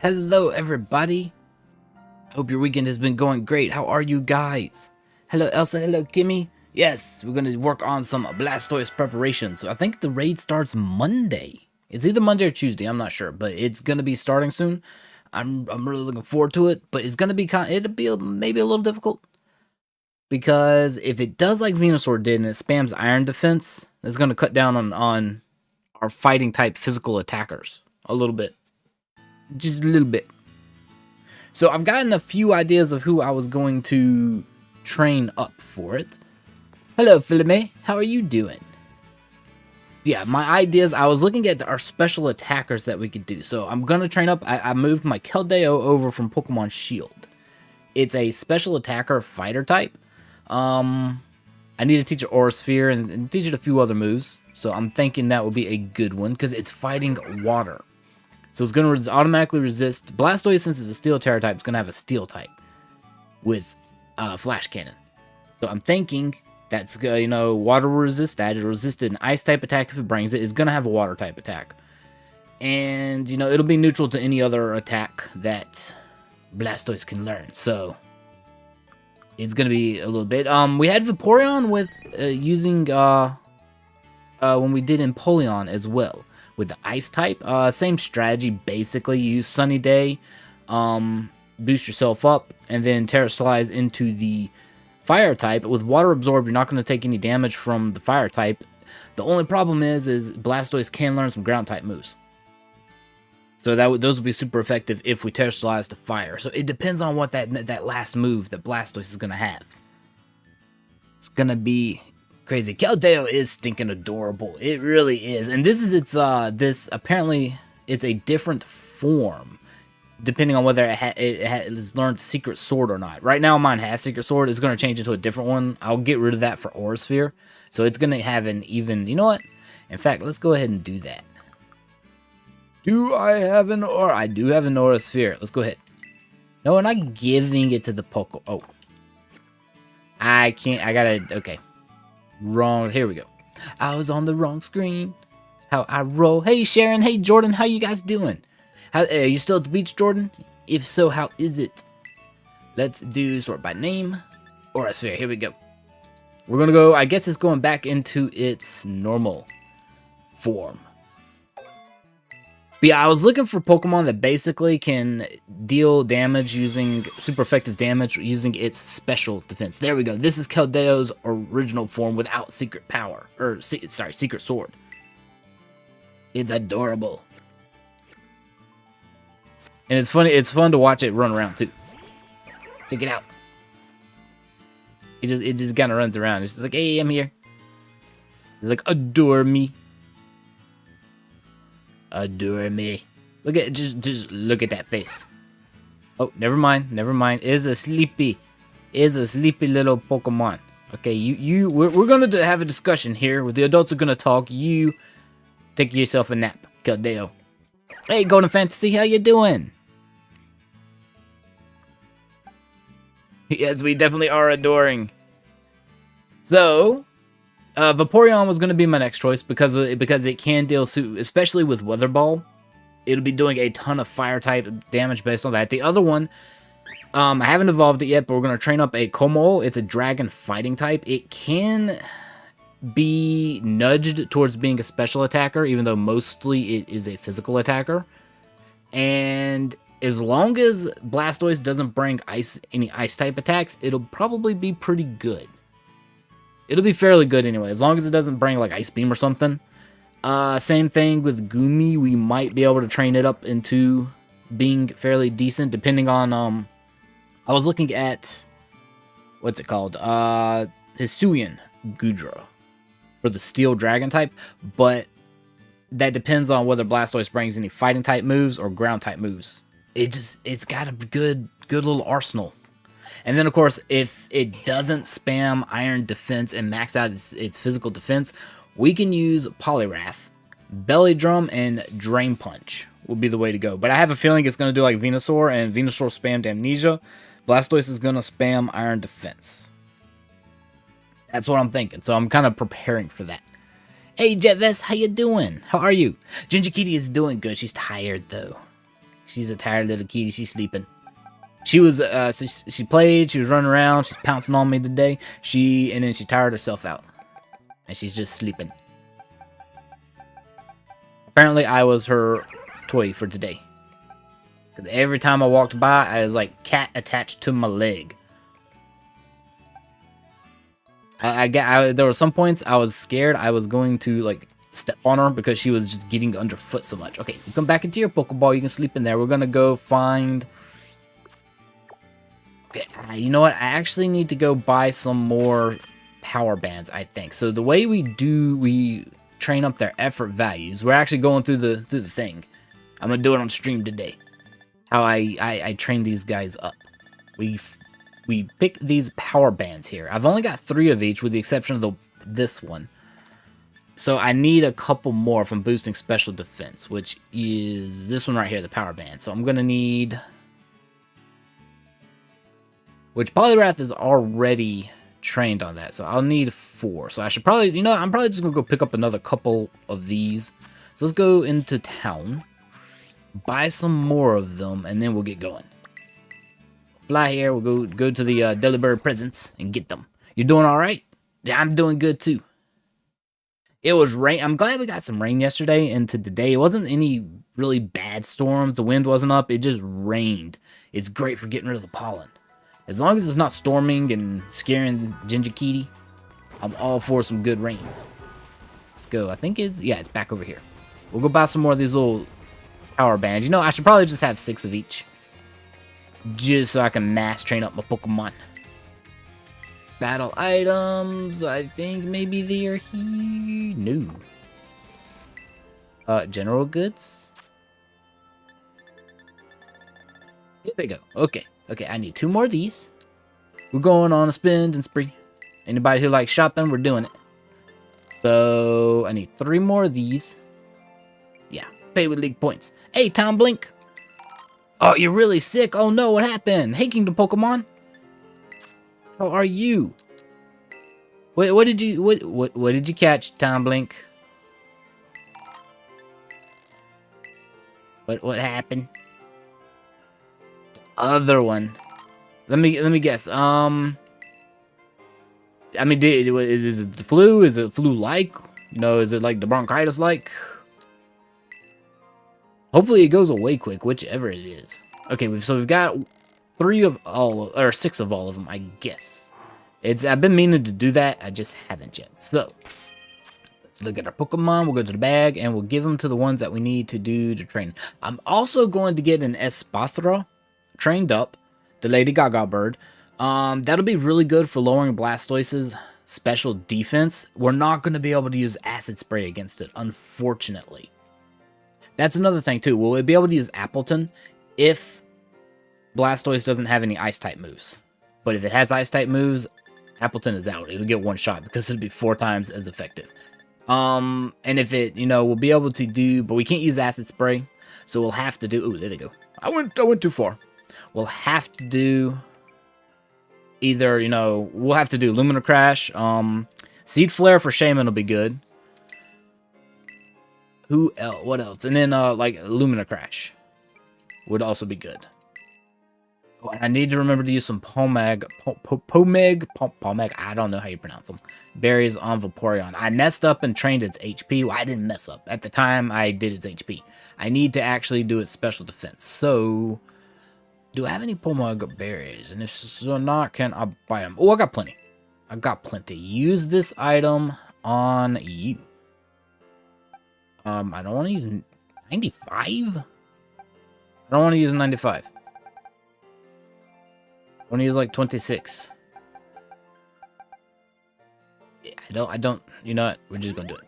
Hello everybody, hope your weekend has been going great. How are you guys? Hello Elsa, hello Kimmy. Yes, we're gonna work on some Blastoise preparation. So I think the raid starts Monday. It's either Monday or Tuesday, I'm not sure, but it's gonna be starting soon. I'm really looking forward to it, but it's gonna be maybe a little difficult. Because if it does like Venusaur did and it spams Iron Defense, it's gonna cut down on our fighting type physical attackers a little bit. Just a little bit. So I've gotten a few ideas of who I was going to train up for it. Hello, Philome. How are you doing? Yeah, my ideas, I was looking at our special attackers that we could do. So I'm going to train up. I moved my Keldeo over from Pokemon Shield. It's a special attacker fighter type. I need to teach it Aura Sphere and teach it a few other moves. So I'm thinking that would be a good one because it's fighting water. So it's going to automatically resist. Blastoise, since it's a Steel Tera type, it's going to have a Steel type with Flash Cannon. So I'm thinking that's, water will resist that. It'll resist an Ice type attack if it brings it. It's going to have a Water type attack. And, it'll be neutral to any other attack that Blastoise can learn. So it's going to be a little bit. We had Vaporeon with using when we did Empoleon as well. With the Ice type, same strategy basically. You use Sunny Day, boost yourself up, and then Terastallize into the Fire type. With Water Absorb, you're not going to take any damage from the Fire type. The only problem is Blastoise can learn some Ground type moves. So those would be super effective if we Terastallize to Fire. So it depends on what that last move that Blastoise is going to have. It's going to be crazy. Keldeo is stinking adorable. It really is. And this is apparently it's a different form depending on whether it has learned Secret Sword or not. Right now mine has Secret Sword. It's going to change it to a different one. I'll get rid of that for Aura Sphere. So it's going to have an even, you know what? In fact, let's go ahead and do that. Do I have an Aura? I do have an Aura Sphere. Let's go ahead. No, we're not giving it to the Poke. Oh. I can't. I gotta. Okay. Wrong. Here we go. I was on the wrong screen. How I roll. Hey Sharon. Hey Jordan. How you guys doing? Are you still at the beach, Jordan? If so, how is it? Let's do sort by name. Aura Sphere. Here we go. We're gonna go. I guess it's going back into its normal form. But yeah, I was looking for Pokemon that basically can deal damage using super effective damage using its special defense. There we go. This is Keldeo's original form without secret power. Or, sorry, secret sword. It's adorable. And it's funny, it's fun to watch it run around too. Check it out. It just kind of runs around. It's just like, hey, I'm here. It's like, adore me. Adore me. Look at just look at that face. Oh, never mind. It's a sleepy little Pokemon. Okay, we're gonna have a discussion here. Where the adults are gonna talk. You take yourself a nap, Keldeo. Hey, Golden Fantasy, how you doing? Yes, we definitely are adoring. So, Vaporeon was going to be my next choice because it can deal, especially with Weather Ball. It'll be doing a ton of fire type damage based on that. The other one, I haven't evolved it yet, but we're going to train up a Como. It's a dragon fighting type. It can be nudged towards being a special attacker, even though mostly it is a physical attacker. And as long as Blastoise doesn't bring any ice type attacks, it'll probably be pretty good. It'll be fairly good anyway, as long as it doesn't bring like Ice Beam or something. Same thing with Gumi. We might be able to train it up into being fairly decent, depending on I was looking at what's it called? Hisuian Gudra for the Steel Dragon type, but that depends on whether Blastoise brings any fighting type moves or ground type moves. It's got a good little arsenal. And then, of course, if it doesn't spam Iron Defense and max out its physical defense, we can use Poliwrath, Belly Drum, and Drain Punch will be the way to go. But I have a feeling it's going to do like Venusaur, and Venusaur spammed Amnesia. Blastoise is going to spam Iron Defense. That's what I'm thinking, so I'm kind of preparing for that. Hey, Jetvest, how you doing? How are you? Ginger Kitty is doing good. She's tired, though. She's a tired little kitty. She's sleeping. She was, she played, she was running around, she's pouncing on me today. And then she tired herself out. And she's just sleeping. Apparently, I was her toy for today. Because every time I walked by, I was like cat attached to my leg. There were some points I was scared I was going to, like, step on her because she was just getting underfoot so much. Okay, you come back into your Pokeball, you can sleep in there. We're gonna go find... Okay, you know what? I actually need to go buy some more power bands, I think. So the way we train up their effort values, we're actually going through the thing. I'm gonna do it on stream today. How I train these guys up. We pick these power bands here. I've only got 3 of each with the exception of this one. So I need a couple more from boosting special defense, which is this one right here, the power band. So I'm gonna need... Which Poliwrath is already trained on that, so I'll need 4. So I should probably, you know, I'm probably just gonna go pick up another couple of these. So let's go into town, buy some more of them, and then we'll get going. Fly here, we'll go to the Delibird Presence and get them. You doing all right? Yeah, I'm doing good too. It was rain. I'm glad we got some rain yesterday and today. It wasn't any really bad storms. The wind wasn't up. It just rained. It's great for getting rid of the pollen. As long as it's not storming and scaring Ginger Kitty, I'm all for some good rain. Let's go. I think it's back over here. We'll go buy some more of these little power bands. You know, I should probably just have 6 of each. Just so I can mass train up my Pokemon. Battle items. I think maybe they are here. No. General goods. Here they go. Okay. Okay, I need 2 more of these. We're going on a spend and spree. Anybody who likes shopping, we're doing it. So, I need 3 more of these. Yeah, pay with league points. Hey, Tom Blink. Oh, you're really sick. Oh no, what happened? Hey, Kingdom Pokemon. How are you? What did you catch, Tom Blink? What happened? Other one. Let me guess. I mean, is it the flu? Is it flu-like? You know, is it like the bronchitis-like? Hopefully it goes away quick, whichever it is. Okay, so we've got 6 of all of them, I guess. I've been meaning to do that, I just haven't yet. So, let's look at our Pokemon, we'll go to the bag, and we'll give them to the ones that we need to do to train. I'm also going to get an Espathra trained up, the Lady Gaga bird. That'll be really good for lowering Blastoise's special defense. We're not going to be able to use Acid Spray against it, unfortunately. That's another thing, too. Will we be able to use Appleton if Blastoise doesn't have any Ice-type moves? But if it has Ice-type moves, Appleton is out. It'll get one shot because it'll be 4 times as effective. And if it, we'll be able to do... But we can't use Acid Spray, so we'll have to do... Ooh, there they go. I went too far. We'll have to do... Either, we'll have to do Lumina Crash. Seed Flare for Shaman will be good. Who else? What else? And then, like, Lumina Crash would also be good. Oh, and I need to remember to use some Pomeg. I don't know how you pronounce them. Berries on Vaporeon. I messed up and trained its HP. Well, I didn't mess up. At the time, I did its HP. I need to actually do its special defense. So, do I have any Pomeg berries? And if so not, can I buy them? Oh, I got plenty. I got plenty. Use this item on you. I don't want to use 95? I don't want to use 95. I want to use like 26. Yeah, I don't, you know what? We're just going to do it.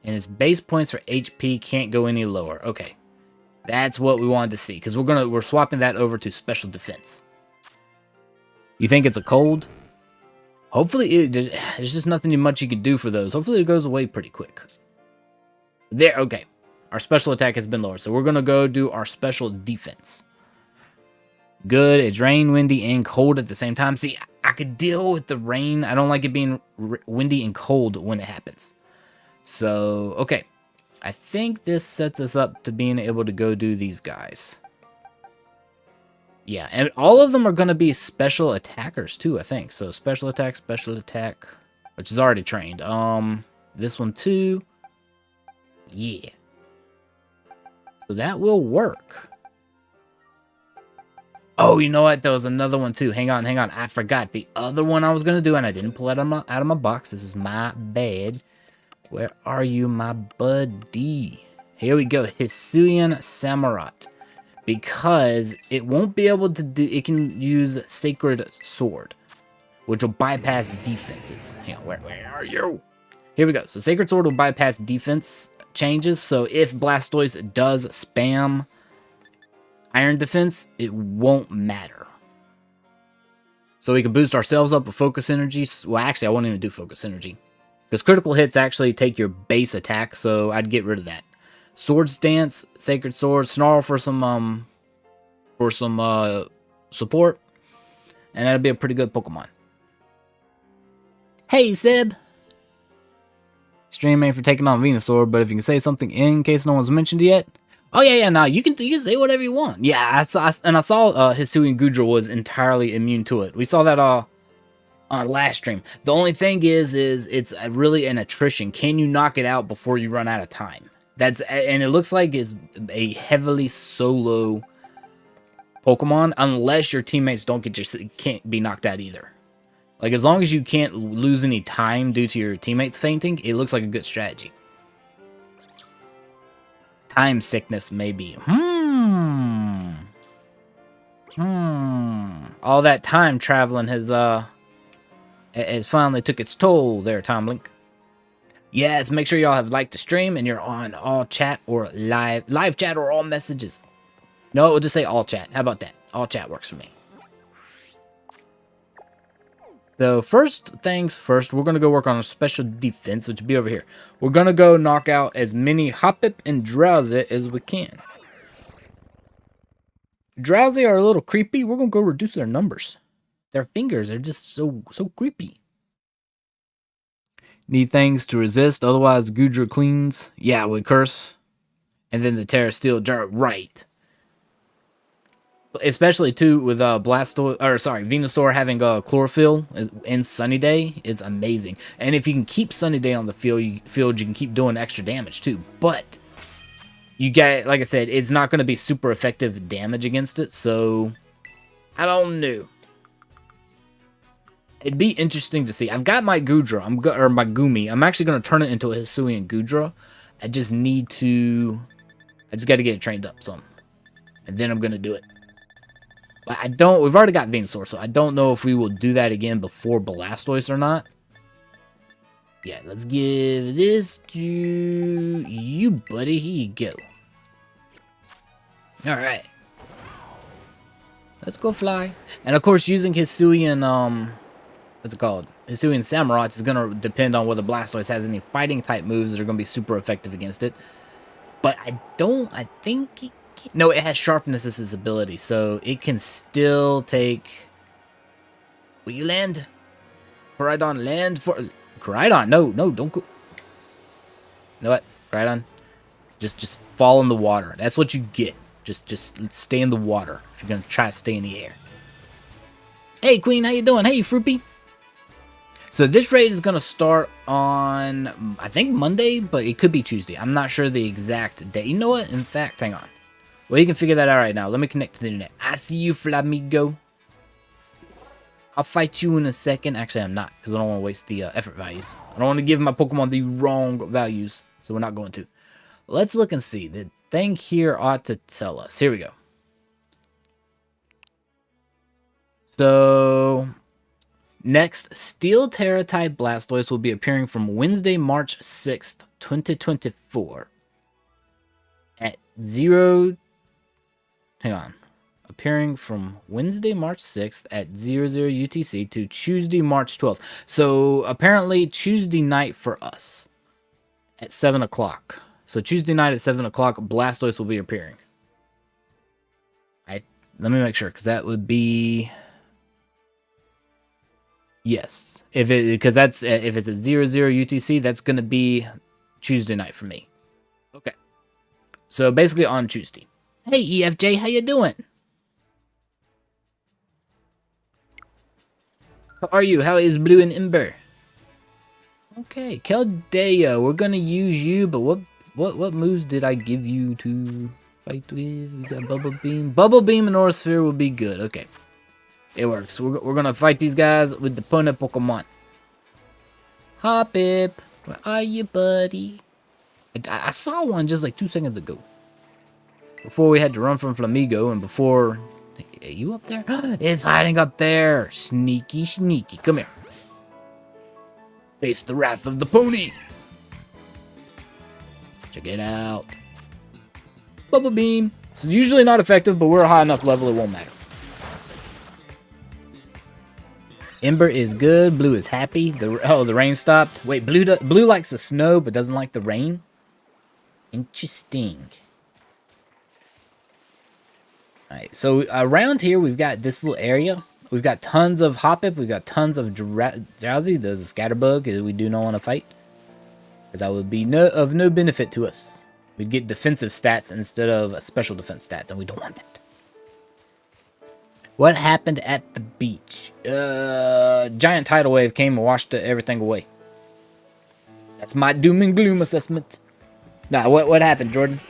And its base points for HP can't go any lower. Okay. That's what we wanted to see. Because we're swapping that over to special defense. You think it's a cold? Hopefully, there's just nothing much you can do for those. Hopefully it goes away pretty quick. There, okay. Our special attack has been lowered. So we're going to go do our special defense. Good. It's rain, windy, and cold at the same time. See, I could deal with the rain. I don't like it being windy and cold when it happens. So, okay. I think this sets us up to being able to go do these guys. Yeah, and all of them are going to be special attackers too, I think. So special attack, which is already trained. This one too. Yeah. So that will work. Oh, you know what? There was another one too. Hang on. I forgot the other one I was going to do, and I didn't pull it out of my box. This is my bad. Where are you, my buddy? Here we go. Hisuian Samurott. Because it won't be able to do... It can use Sacred Sword, which will bypass defenses. Hang on. Where are you? Here we go. So Sacred Sword will bypass defense changes. So if Blastoise does spam Iron Defense, it won't matter. So we can boost ourselves up with Focus Energy. Well, actually, I won't even do Focus Energy. Because critical hits actually take your base attack, so I'd get rid of that. Swords Dance, Sacred Sword, Snarl for some support, and that'd be a pretty good Pokemon. Hey, Seb. Stream ain't for taking on Venusaur, but if you can say something in case no one's mentioned it yet. Oh yeah, no, you can say whatever you want. Yeah, I saw Hisuian Goodra was entirely immune to it. We saw that on last stream. The only thing is it's really an attrition. Can you knock it out before you run out of time? And it looks like it's a heavily solo Pokemon, unless your teammates can't be knocked out either. Like, as long as you can't lose any time due to your teammates fainting, it looks like a good strategy. Time sickness, maybe. All that time traveling has finally took its toll there, Tomlink. Yes, make sure y'all have liked the stream and you're on all chat or live chat or all messages. No, we'll just say all chat. How about that? All chat works for me. So first things first, we're going to go work on a special defense, which will be over here. We're going to go knock out as many Hoppip and Drowsy as we can. Drowsy are a little creepy. We're going to go reduce their numbers. Their fingers are just so creepy. Need things to resist, otherwise Goodra cleans. Yeah, with Curse. And then the Tera Steel Jar, right. Especially too with Venusaur having chlorophyll in Sunny Day is amazing. And if you can keep Sunny Day on the field, you can keep doing extra damage too. But you get, like I said, it's not going to be super effective damage against it, so I don't know. It'd be interesting to see. I've got my Goodra, or my Gumi. I'm actually going to turn it into a Hisuian Goodra. I just got to get it trained up some. And then I'm going to do it. But we've already got Venusaur, so I don't know if we will do that again before Blastoise or not. Yeah, let's give this to you, buddy. Here you go. Alright. Let's go fly. And of course, using Hisuian, what's it called? Hisuian Samurott is going to depend on whether Blastoise has any fighting type moves that are going to be super effective against it. But I think no, it has sharpness as its ability, so it can still take... Will you land? Koraidon, land for... Koraidon, no, don't go... You know what, Koraidon? Just fall in the water. That's what you get. Just stay in the water if you're going to try to stay in the air. Hey, Queen, how you doing? Hey, Fruipy. So this raid is going to start on, I think, Monday, but it could be Tuesday. I'm not sure the exact day. You know what? In fact, hang on. Well, you can figure that out right now. Let me connect to the internet. I see you, Flamigo. I'll fight you in a second. Actually, I'm not, because I don't want to waste the effort values. I don't want to give my Pokemon the wrong values, so we're not going to. Let's look and see. The thing here ought to tell us. Here we go. So... Next, Steel Tera type Blastoise will be appearing from Wednesday, March 6th, 2024. At 0... Hang on. Appearing from Wednesday, March 6th at 00 UTC to Tuesday, March 12th. So, apparently, Tuesday night for us. At 7 o'clock. So, Tuesday night at 7 o'clock, Blastoise will be appearing. Let me make sure, because that would be... Yes, if it's at 00 UTC, that's gonna be Tuesday night for me. Okay, so basically on Tuesday. Hey EFJ, how you doing? How are you? How is Blue and Ember? Okay, Keldeo, we're gonna use you, but what moves did I give you to fight with? We got Bubble Beam. Bubble Beam and Aura Sphere will be good. Okay. It works. We're gonna fight these guys with the Pona Pokemon. Hoppip, where are you, buddy? I saw one just like 2 seconds ago. Before we had to run from Flamigo, and before... Are you up there? It's hiding up there. Sneaky, sneaky. Come here. Face the wrath of the pony. Check it out. Bubble Beam. It's usually not effective, but we're a high enough level it won't matter. Ember is good. Blue is happy. The rain stopped. Wait, Blue likes the snow but doesn't like the rain? Interesting. Alright, so around here we've got this little area. We've got tons of Hoppip. We've got tons of Drowsy. There's a Scatterbug we do not want to fight. Because that would be of no benefit to us. We'd get defensive stats instead of special defense stats, and we don't want that. What happened at the beach? Giant tidal wave came and washed everything away. That's my doom and gloom assessment. Nah, what happened, Jordan?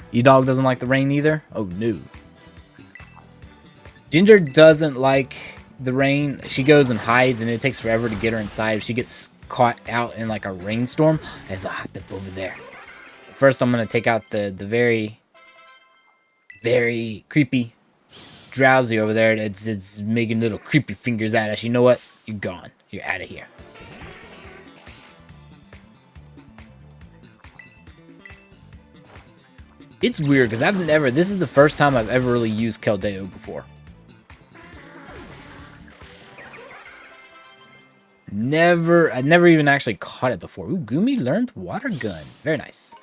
Your dog doesn't like the rain either? Oh, no. Ginger doesn't like the rain. She goes and hides, and it takes forever to get her inside. If she gets caught out in like a rainstorm, there's a Hoppip over there. First, I'm going to take out the very, very creepy Drowsy over there. It's making little creepy fingers at us. You know what? You're gone. You're out of here. It's weird because this is the first time I've ever really used Keldeo before. I never even actually caught it before. Ooh, Gumi learned Water Gun. Very nice.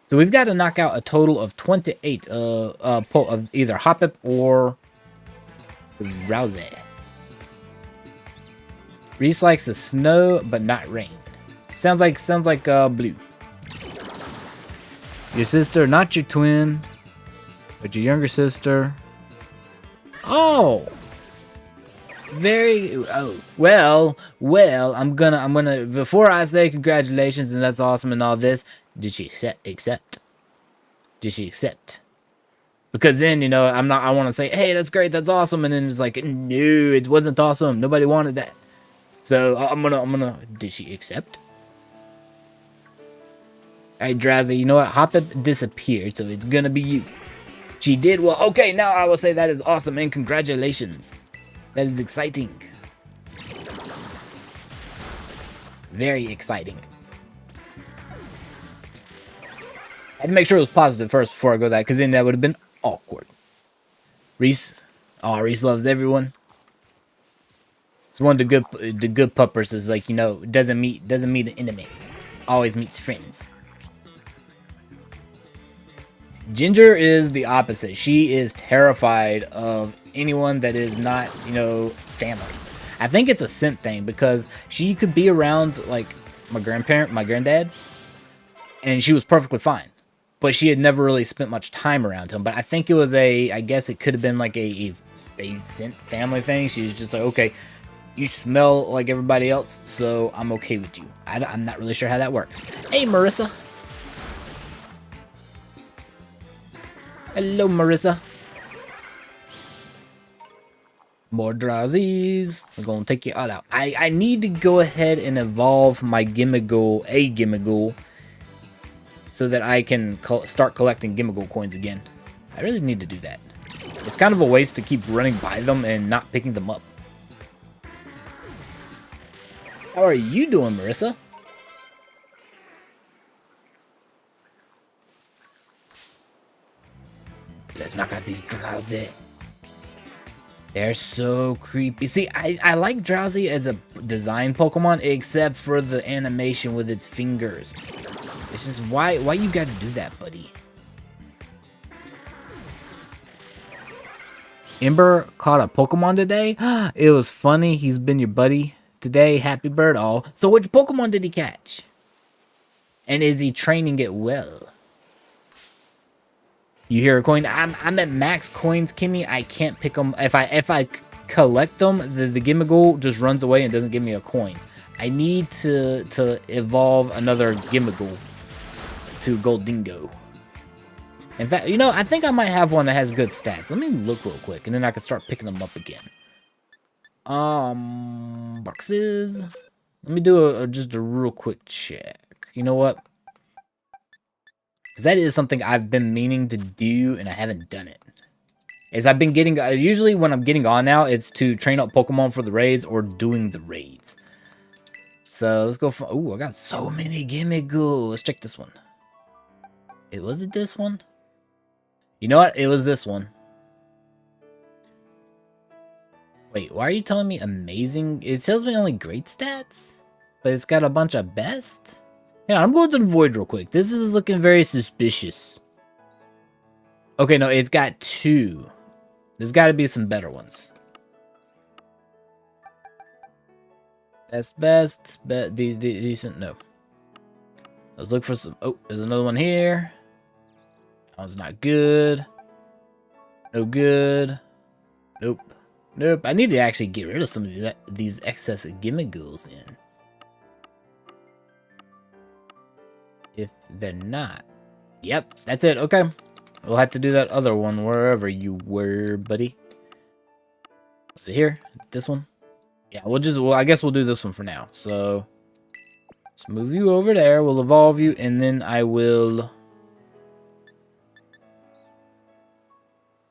So we've got to knock out a total of 28 of either Hoppip or Drowsy. Reese likes the snow, but not rain. Sounds like Blue. Your sister, not your twin, but your younger sister. Oh, well. I'm gonna. Before I say congratulations and that's awesome and all this, did she accept? Did she accept? Because then, you know, I want to say, hey, that's great, that's awesome. And then it's like, no, it wasn't awesome. Nobody wanted that. So I'm gonna, did she accept? All right, Drowsy, you know what? Hoppip disappeared, so it's gonna be you. She did well. Okay, now I will say that is awesome and congratulations. That is exciting. Very exciting. I had to make sure it was positive first before I go that, because then that would have been awkward. Reese. Oh, Reese loves everyone. It's one of the good puppers is like, you know, doesn't meet an enemy. Always meets friends. Ginger is the opposite. She is terrified of anyone that is not, you know, family. I think it's a scent thing because she could be around like my granddad, and she was perfectly fine. But she had never really spent much time around him. But I think it was I guess it could have been like a scent family thing. She was just like, okay, you smell like everybody else, so I'm okay with you. I'm not really sure how that works. Hey, Marissa. Hello, Marissa. More Drowsies. We're going to take you all out. I need to go ahead and evolve my Gimmighoul, so that I can start collecting Gimmighoul coins again. I really need to do that. It's kind of a waste to keep running by them and not picking them up. How are you doing, Marissa? Let's knock out these Drowsy. They're so creepy. See, I like Drowsy as a design Pokemon, except for the animation with its fingers. It's just, why you gotta do that, buddy? Ember caught a Pokemon today? It was funny. He's been your buddy today. Happy bird. Oh, so which Pokemon did he catch? And is he training it well? You hear a coin? I'm at max coins, Kimmy. I can't pick them. If I collect them, the Gimmighoul just runs away and doesn't give me a coin. I need to evolve another Gimmighoul to Goldingo. In fact, you know, I think I might have one that has good stats. Let me look real quick, and then I can start picking them up again. Boxes. Let me do just a real quick check. You know what? Because that is something I've been meaning to do, and I haven't done it. Is I've been getting, usually when I'm getting on now, it's to train up Pokemon for the raids or doing the raids. So let's go for, ooh, I got so many Gimmighoul. Let's check this one. Was it this one? You know what? It was this one. Wait, why are you telling me amazing? It tells me only great stats, but it's got a bunch of best. Yeah, I'm going to the void real quick. This is looking very suspicious. Okay, no, it's got 2. There's got to be some better ones. Best, decent, no. Let's look for some, oh, there's another one here. That one's not good. No good. Nope. Nope. I need to actually get rid of some of these excess Gimmighouls in. If they're not. Yep, that's it. Okay. We'll have to do that other one wherever you were, buddy. Is it here? This one? Yeah, well, I guess we'll do this one for now. So, let's move you over there. We'll evolve you, and then I will...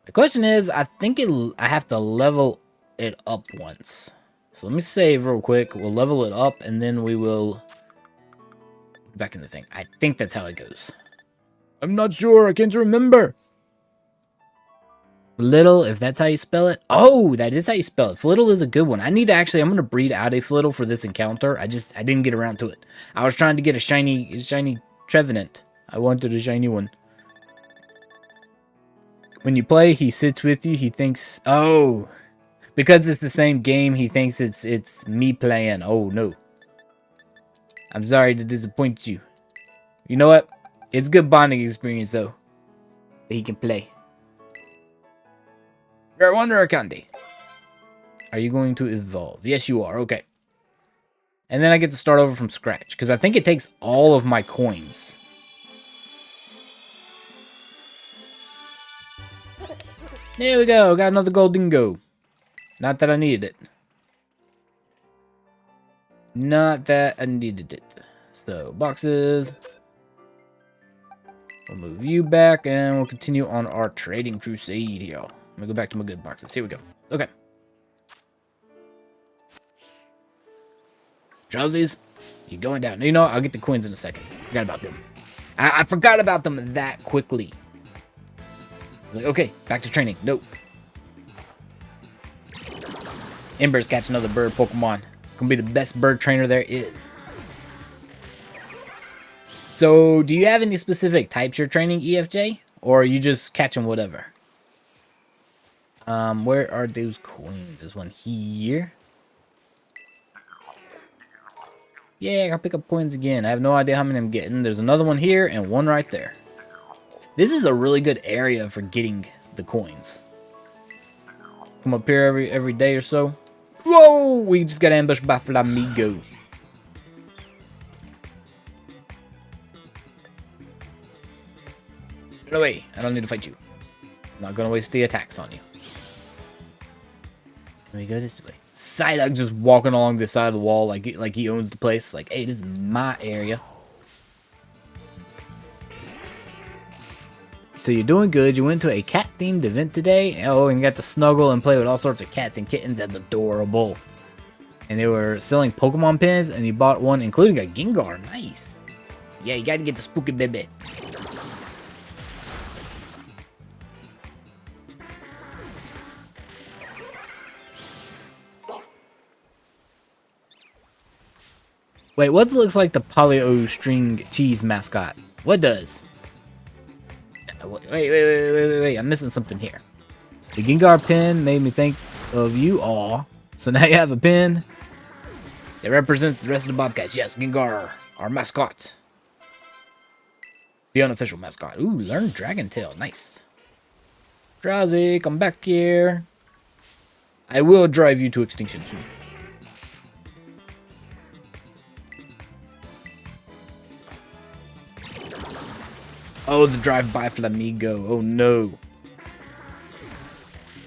The question is, I think I have to level it up once. So let me save real quick. We'll level it up, and then we will... Back in the thing. I think that's how it goes. I'm not sure. I can't remember. Flittle, if that's how you spell it. Oh, that is how you spell it. Flittle is a good one. I need to actually, I'm going to breed out a Flittle for this encounter. I didn't get around to it. I was trying to get a shiny Trevenant. I wanted a shiny one. When you play, he sits with you. He thinks, oh, because it's the same game, he thinks it's me playing. Oh, no. I'm sorry to disappoint you. You know what? It's good bonding experience, though. That he can play. Wonder Akande. Are you going to evolve? Yes, you are. Okay. And then I get to start over from scratch. Because I think it takes all of my coins. There we go. Got another gold dingo. Not that I needed it. Not that I needed it. So, boxes. We'll move you back, and we'll continue on our trading crusade here. Let me go back to my good boxes. Here we go. Okay. Drowsies, you're going down. You know, I'll get the coins in a second. Forgot about them. I forgot about them that quickly. It's like, okay, back to training. Nope. Ember's catch another bird Pokemon. It's going to be the best bird trainer there is. So, do you have any specific types you're training, EFJ? Or are you just catching whatever? Where are those coins? There's one here. Yeah, I gotta pick up coins again. I have no idea how many I'm getting. There's another one here and one right there. This is a really good area for getting the coins. Come up here every day or so. Whoa! We just got ambushed by Flamigo. Get away. I don't need to fight you. I'm not gonna waste the attacks on you. Let me go this way. Psyduck just walking along the side of the wall like he owns the place. Like, hey, this is my area. So you're doing good. You went to a cat-themed event today. Oh, and you got to snuggle and play with all sorts of cats and kittens. That's adorable. And they were selling Pokemon pins, and you bought one, including a Gengar. Nice. Yeah, you gotta get the spooky baby. Wait, what looks like the Polio string cheese mascot? What does? Wait, I'm missing something here. The Gengar pin made me think of you all. So now you have a pin that represents the rest of the Bobcats. Yes, Gengar, our mascot. The unofficial mascot. Ooh, learn Dragon Tail. Nice. Drowsy, come back here. I will drive you to extinction soon. Oh, the drive-by Flamigo. Oh no.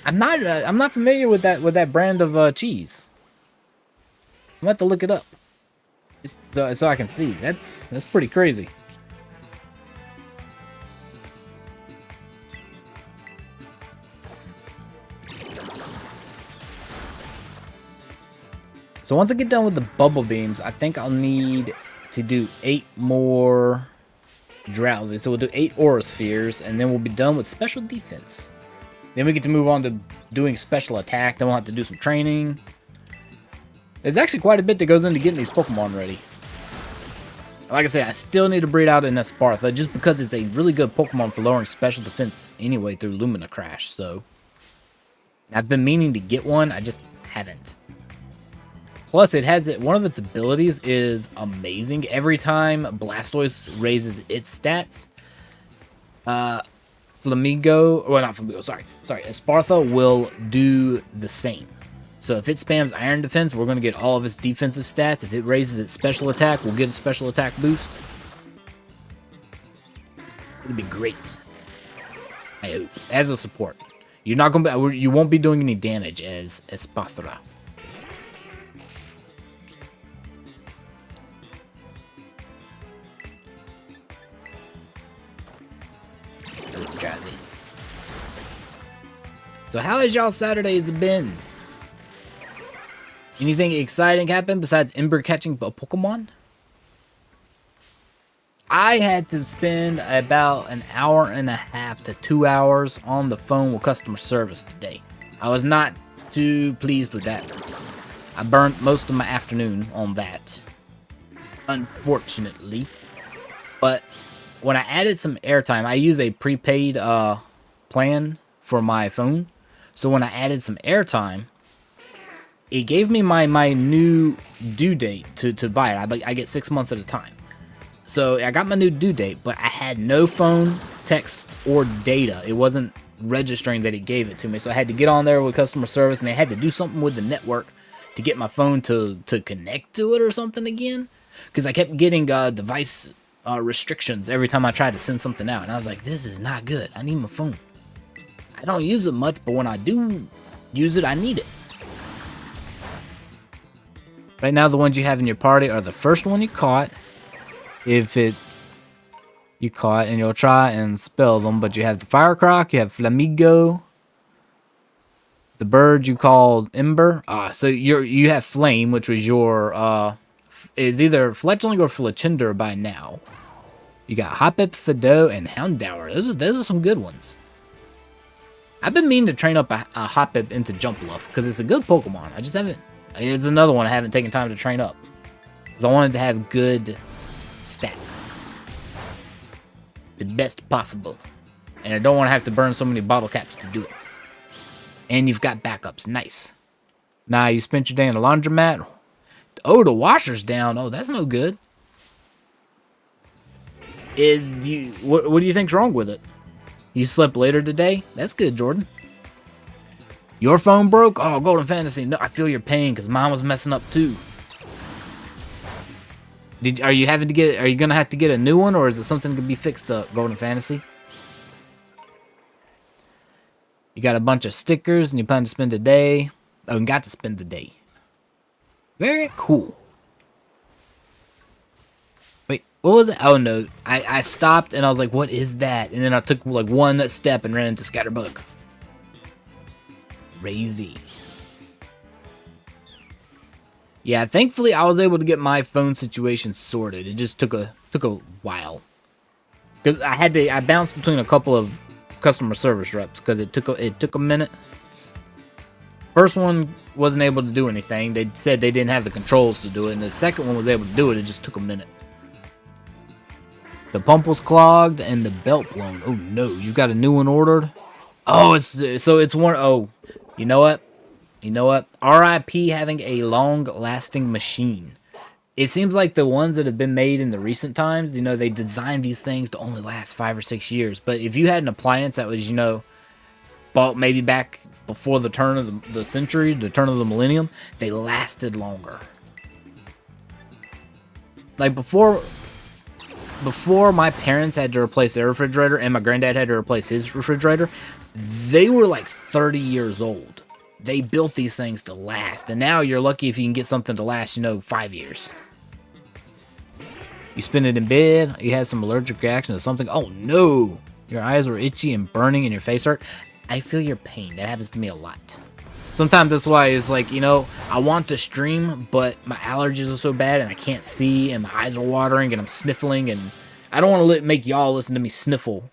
I'm not familiar with that brand of cheese. I'm gonna have to look it up. Just so I can see. That's pretty crazy. So once I get done with the bubble beams, I think I'll need to do 8 more Drowsy. So we'll do 8 Aura Spheres, and then we'll be done with special defense. Then we get to move on to doing special attack. Then we'll have to do some training. There's actually quite a bit that goes into getting these Pokemon ready. Like I said, I still need to breed out an Espartha, just because it's a really good Pokemon for lowering special defense anyway through Lumina Crash. So I've been meaning to get one, I just haven't. Plus, it has one of its abilities is amazing. Every time Blastoise raises its stats, Espartha will do the same. So if it spams Iron Defense, we're going to get all of its defensive stats. If it raises its special attack, we'll get a special attack boost. It'll be great. I hope. As a support. You won't be doing any damage as Espartha. Jazzy. So how has y'all Saturdays been? Anything exciting happened besides Ember catching a Pokemon? I had to spend about an hour and a half to 2 hours on the phone with customer service today. I was not too pleased with that. I burnt most of my afternoon on that, unfortunately. But when I added some airtime, I use a prepaid plan for my phone. So when I added some airtime, it gave me my new due date to buy it. I get 6 months at a time. So I got my new due date, but I had no phone, text, or data. It wasn't registering that it gave it to me. So I had to get on there with customer service, and they had to do something with the network to get my phone to connect to it or something again. Because I kept getting device restrictions every time I tried to send something out. And I was like, this is not good. I need my phone. I don't use it much, but when I do use it, I need it. Right now, the ones you have in your party are the first one you caught. If it's you caught, and you'll try and spell them, but you have the Firecroc, you have Flamigo, the bird you called Ember. So you have Flame, which was your is either Fletchling or Fletchinder by now. You got Hoppip, Fido, and Houndour. Those are some good ones. I've been meaning to train up a Hoppip into Jumpluff because it's a good Pokemon. I just haven't. It's another one I haven't taken time to train up because I wanted to have good stats, the best possible, and I don't want to have to burn so many bottle caps to do it. And you've got backups. Nice. Now you spent your day in a laundromat. Oh, the washer's down. Oh, that's no good. What do you think's wrong with it? You slept later today? That's good, Jordan. Your phone broke? Oh, Golden Fantasy. No, I feel your pain because mine was messing up too. Are you gonna have to get a new one, or is it something that can be fixed up, Golden Fantasy? You got a bunch of stickers and you plan to spend the day. Oh, and got to spend the day. Very cool. Wait, what was it? Oh no, I stopped and I was like, what is that? And then I took like one step and ran into Scatterbug. Crazy. Yeah, thankfully I was able to get my phone situation sorted. It just took a while. Because I bounced between a couple of customer service reps because it took a minute. First one wasn't able to do anything. They said they didn't have the controls to do it, and the second one was able to do it. It just took a minute. The pump was clogged and the belt blown. Oh no, you got a new one ordered? Oh, it's one. Oh, you know what? RIP having a long-lasting machine. It seems like the ones that have been made in the recent times, they designed these things to only last 5 or 6 years. But if you had an appliance that was, bought maybe back before the turn of the century, the turn of the millennium, they lasted longer. Like before my parents had to replace their refrigerator and my granddad had to replace his refrigerator, they were like 30 years old. They built these things to last, and now you're lucky if you can get something to last, 5 years. You spend it in bed, you had some allergic reaction to something. Oh no! Your eyes were itchy and burning and your face hurt. I feel your pain. That happens to me a lot. Sometimes that's why it's like, I want to stream, but my allergies are so bad and I can't see and my eyes are watering and I'm sniffling, and I don't want to make y'all listen to me sniffle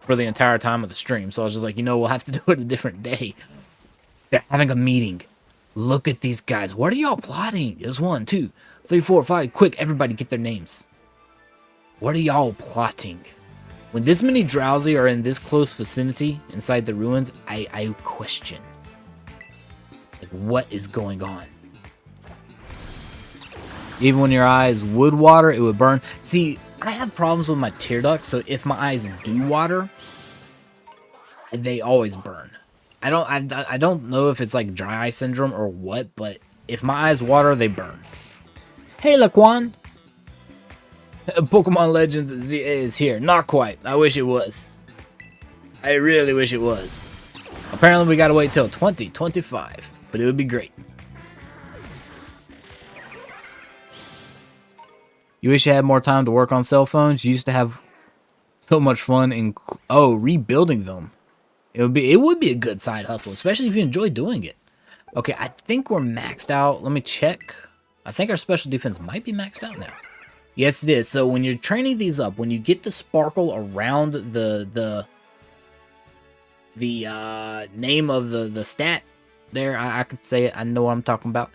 for the entire time of the stream. So I was just like, we'll have to do it a different day. They're having a meeting. Look at these guys. What are y'all plotting? There's 1, 2, 3, 4, 5. Quick, everybody get their names. What are y'all plotting? When this many drowsy are in this close vicinity inside the ruins, I question. Like, what is going on? Even when your eyes would water, it would burn. See, I have problems with my tear ducts, so if my eyes do water, they always burn. I don't know if it's like dry eye syndrome or what, but if my eyes water, they burn. Hey, Laquan. Pokemon Legends is here. Not quite. I wish it was. I really wish it was. Apparently, we gotta wait till 2025, but it would be great. You wish you had more time to work on cell phones? You used to have so much fun in rebuilding them. It would be a good side hustle, especially if you enjoy doing it. Okay, I think we're maxed out. Let me check. I think our special defense might be maxed out now. Yes, it is. So when you're training these up, when you get the sparkle around the name of the stat there, I can say it. I know what I'm talking about.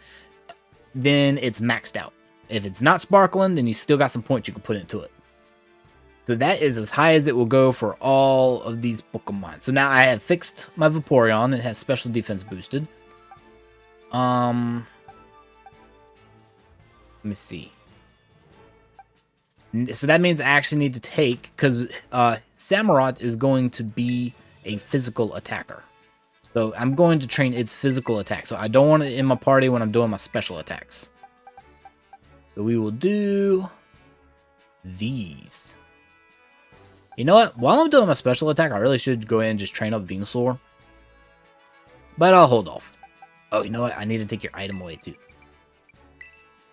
Then it's maxed out. If it's not sparkling, then you still got some points you can put into it. So that is as high as it will go for all of these Pokemon. So now I have fixed my Vaporeon. It has special defense boosted. Let me see. So that means I actually need to take, because Samurott is going to be a physical attacker. So I'm going to train its physical attack. So I don't want it in my party when I'm doing my special attacks. So we will do these. You know what? While I'm doing my special attack, I really should go ahead and just train up Venusaur. But I'll hold off. Oh, you know what? I need to take your item away too.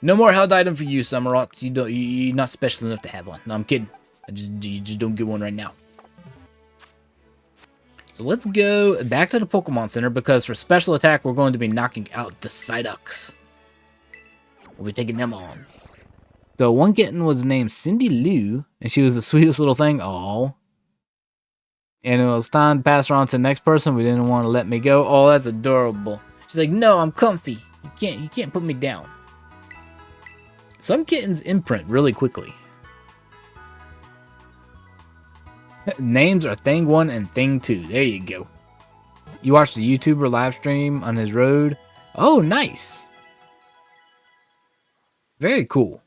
No more held item for you, Summerot. You're not special enough to have one. No, I'm kidding. You just don't get one right now. So let's go back to the Pokemon Center because for special attack, we're going to be knocking out the Psyducks. We'll be taking them on. So one kitten was named Cindy Lou, and she was the sweetest little thing. Aww. And it was time to pass her on to the next person. We didn't want to let me go. Oh, that's adorable. She's like, no, I'm comfy. You can't put me down. Some kittens imprint really quickly. Names are Thing 1 and Thing 2. There you go. You watched the YouTuber live stream on his road. Oh, nice. Very cool.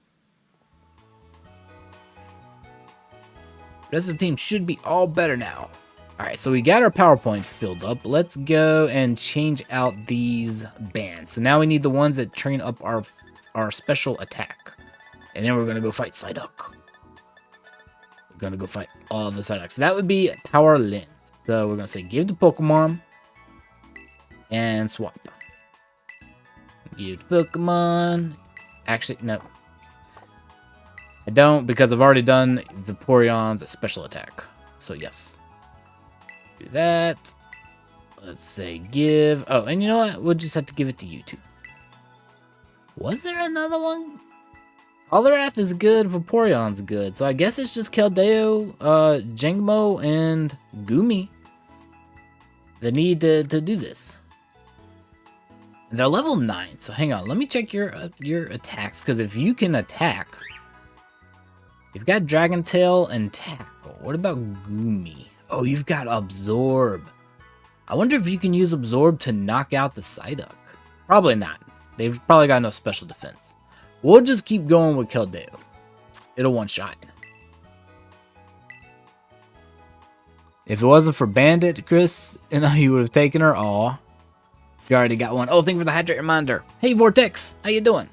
The rest of the team should be all better now. Alright, so we got our PowerPoints filled up. Let's go and change out these bands. So now we need the ones that train up our special attack. And then we're going to go fight Psyduck. We're going to go fight all the Psyducks. So that would be Power Lens. So we're going to say give to Pokemon. And swap. Give to Pokemon. Actually, no. I don't because I've already done Vaporeon's special attack. So yes. Do that. Let's say give. Oh, and you know what? We'll just have to give it to you two. Was there another one? Calyrath is good, Vaporeon's good. So I guess it's just Keldeo, Jangmo, and Gumi that need to do this. And they're level 9, so hang on. Let me check your attacks, because if you can attack, you've got Dragon Tail and Tackle. What about Gumi? Oh, you've got Absorb. I wonder if you can use Absorb to knock out the Psyduck. Probably not. They've probably got no special defense. We'll just keep going with Keldeo. It'll one-shot. If it wasn't for Bandit, Chris, you would have taken her. Aw. You already got one. Oh, thank you for the hydrate reminder. Hey, Vortex. How you doing?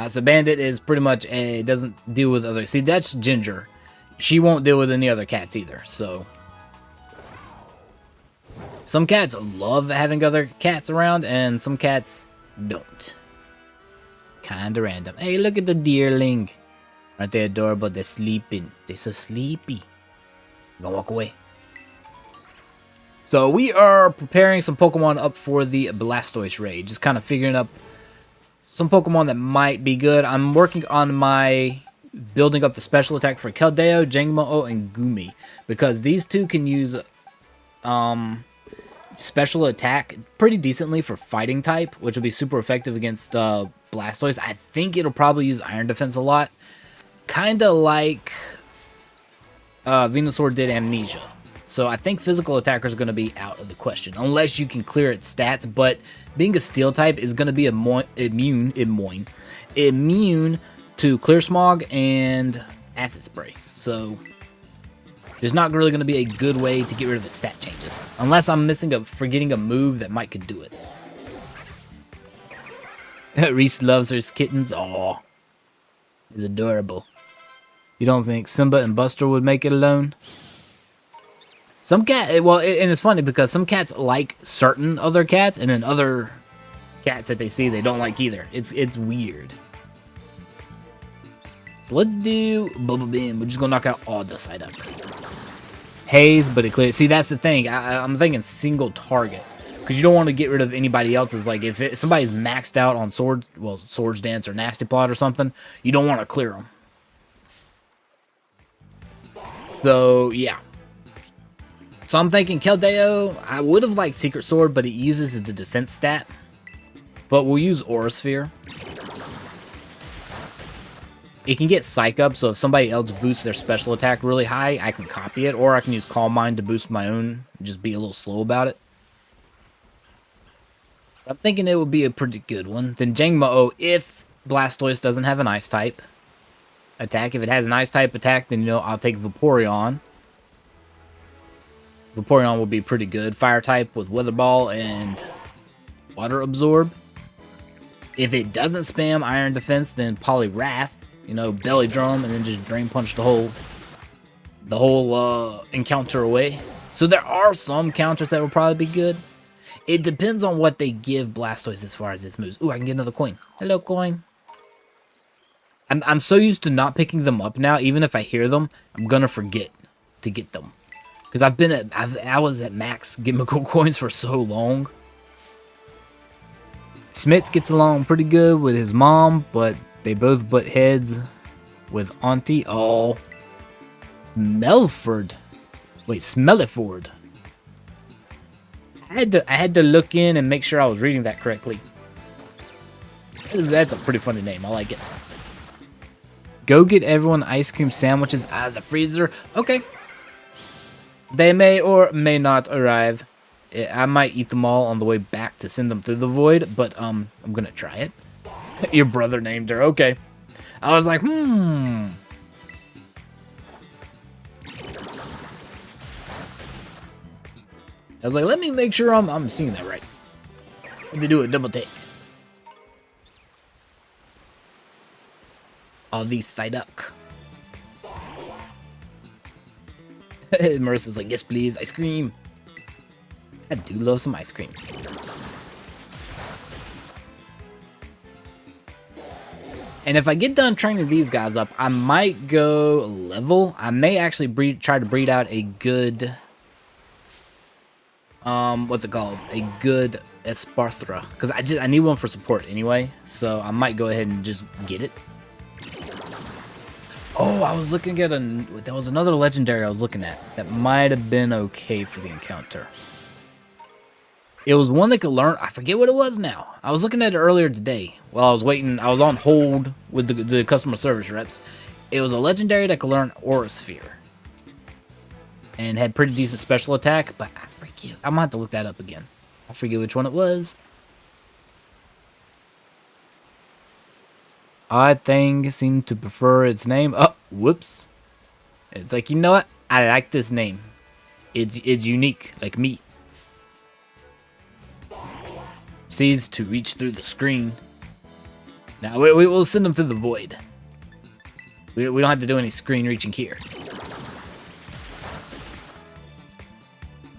So Bandit is pretty much doesn't deal with other. See, that's Ginger. She won't deal with any other cats either. So some cats love having other cats around, and some cats don't. Kinda random. Hey, look at the deerling. Aren't they adorable? They're sleeping. They're so sleepy. I'm gonna walk away. So we are preparing some Pokemon up for the Blastoise raid. Just kind of figuring up some Pokemon that might be good. I'm working on my building up the special attack for Keldeo, Jangmo, and Gumi, because these two can use special attack pretty decently for fighting type, which will be super effective against Blastoise. I think it'll probably use Iron Defense a lot, kind of like Venusaur did Amnesia. So I think physical attackers are going to be out of the question, unless you can clear its stats. But being a steel type is going to be immune to Clear Smog and Acid Spray. So there's not really going to be a good way to get rid of the stat changes, unless I'm forgetting a move that might could do it. Reese loves his kittens. Aw, he's adorable. You don't think Simba and Buster would make it alone? Some cat, well, and it's funny because some cats like certain other cats, and then other cats that they see they don't like either. It's weird. So let's do Bubble Beam. We're just gonna knock out all the Psyduck. Haze, but it clears. See, that's the thing. I'm thinking single target, because you don't want to get rid of anybody else's. Like if somebody's maxed out on Swords Dance or Nasty Plot or something, you don't want to clear them. So yeah. So I'm thinking Keldeo, I would have liked Secret Sword, but it uses the defense stat. But we'll use Aura Sphere. It can get Psych Up, so if somebody else boosts their special attack really high, I can copy it. Or I can use Calm Mind to boost my own and just be a little slow about it. I'm thinking it would be a pretty good one. Then Jangmo, if Blastoise doesn't have an Ice type attack. If it has an Ice type attack, then I'll take Vaporeon. Vaporeon will be pretty good. Fire type with Weather Ball and Water Absorb. If it doesn't spam Iron Defense, then Poliwrath, you know, Belly Drum, and then just Drain Punch the whole encounter away. So there are some counters that will probably be good. It depends on what they give Blastoise as far as its moves. Ooh, I can get another coin. Hello, coin. I'm so used to not picking them up now. Even if I hear them, I'm gonna forget to get them because I was at max gimmickle coins for so long. Smits gets along pretty good with his mom, but they both butt heads with Auntie. Oh, Smelford. Wait, Smelliford. I had to look in and make sure I was reading that correctly. That's a pretty funny name. I like it. Go get everyone ice cream sandwiches out of the freezer. Okay. They may or may not arrive. I might eat them all on the way back to send them through the void, but I'm gonna try it. Your brother named her. Okay. I was like, I was like, let me make sure I'm seeing that right. Let me do a double take. All these Psyduck. Marissa's like, yes, please, ice cream. I do love some ice cream. And if I get done training these guys up, I might go level. I may actually try to breed out a good... what's it called? A good Esparthra. Because I need one for support anyway. So I might go ahead and just get it. Oh, I was looking at there was another legendary I was looking at that might have been okay for the encounter. It was one that could learn. I forget what it was now. I was looking at it earlier today while I was waiting. I was on hold with the customer service reps. It was a legendary that could learn Aura Sphere and had pretty decent special attack, but I forget. I'm gonna have to look that up again. I forget which one it was. Odd Thing seemed to prefer its name. Oh, whoops. It's like, you know what? I like this name. It's unique, like me. Sees to reach through the screen. Now, we will send them through the void. We don't have to do any screen reaching here.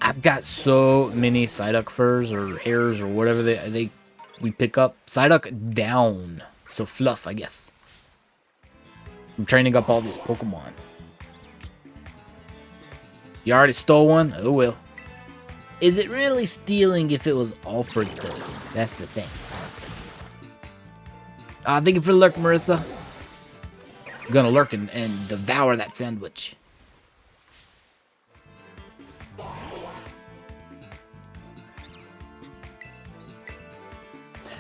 I've got so many Psyduck furs or hairs or whatever we pick up. Psyduck down. So fluff, I guess. I'm training up all these Pokemon. You already stole one? Oh well. Is it really stealing if it was offered though? That's the thing. Thank you for the lurk, Marissa. I'm gonna lurk and devour that sandwich.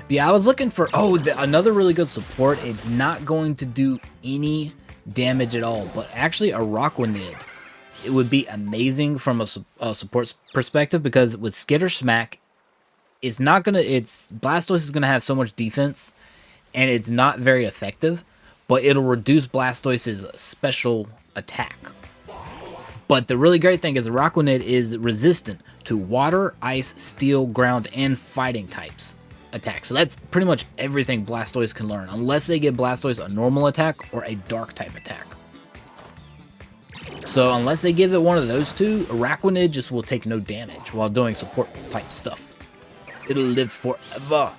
Yeah, I was looking for, another really good support. It's not going to do any damage at all, but actually a Rockwanid. It would be amazing from a support perspective because with Skitter Smack, Blastoise is going to have so much defense and it's not very effective, but it'll reduce Blastoise's special attack. But the really great thing is Rockwanid is resistant to water, ice, steel, ground, and fighting types. Attack. So that's pretty much everything Blastoise can learn, unless they give Blastoise a normal attack or a dark type attack. So unless they give it one of those two, Araquanid just will take no damage while doing support type stuff. It'll live forever.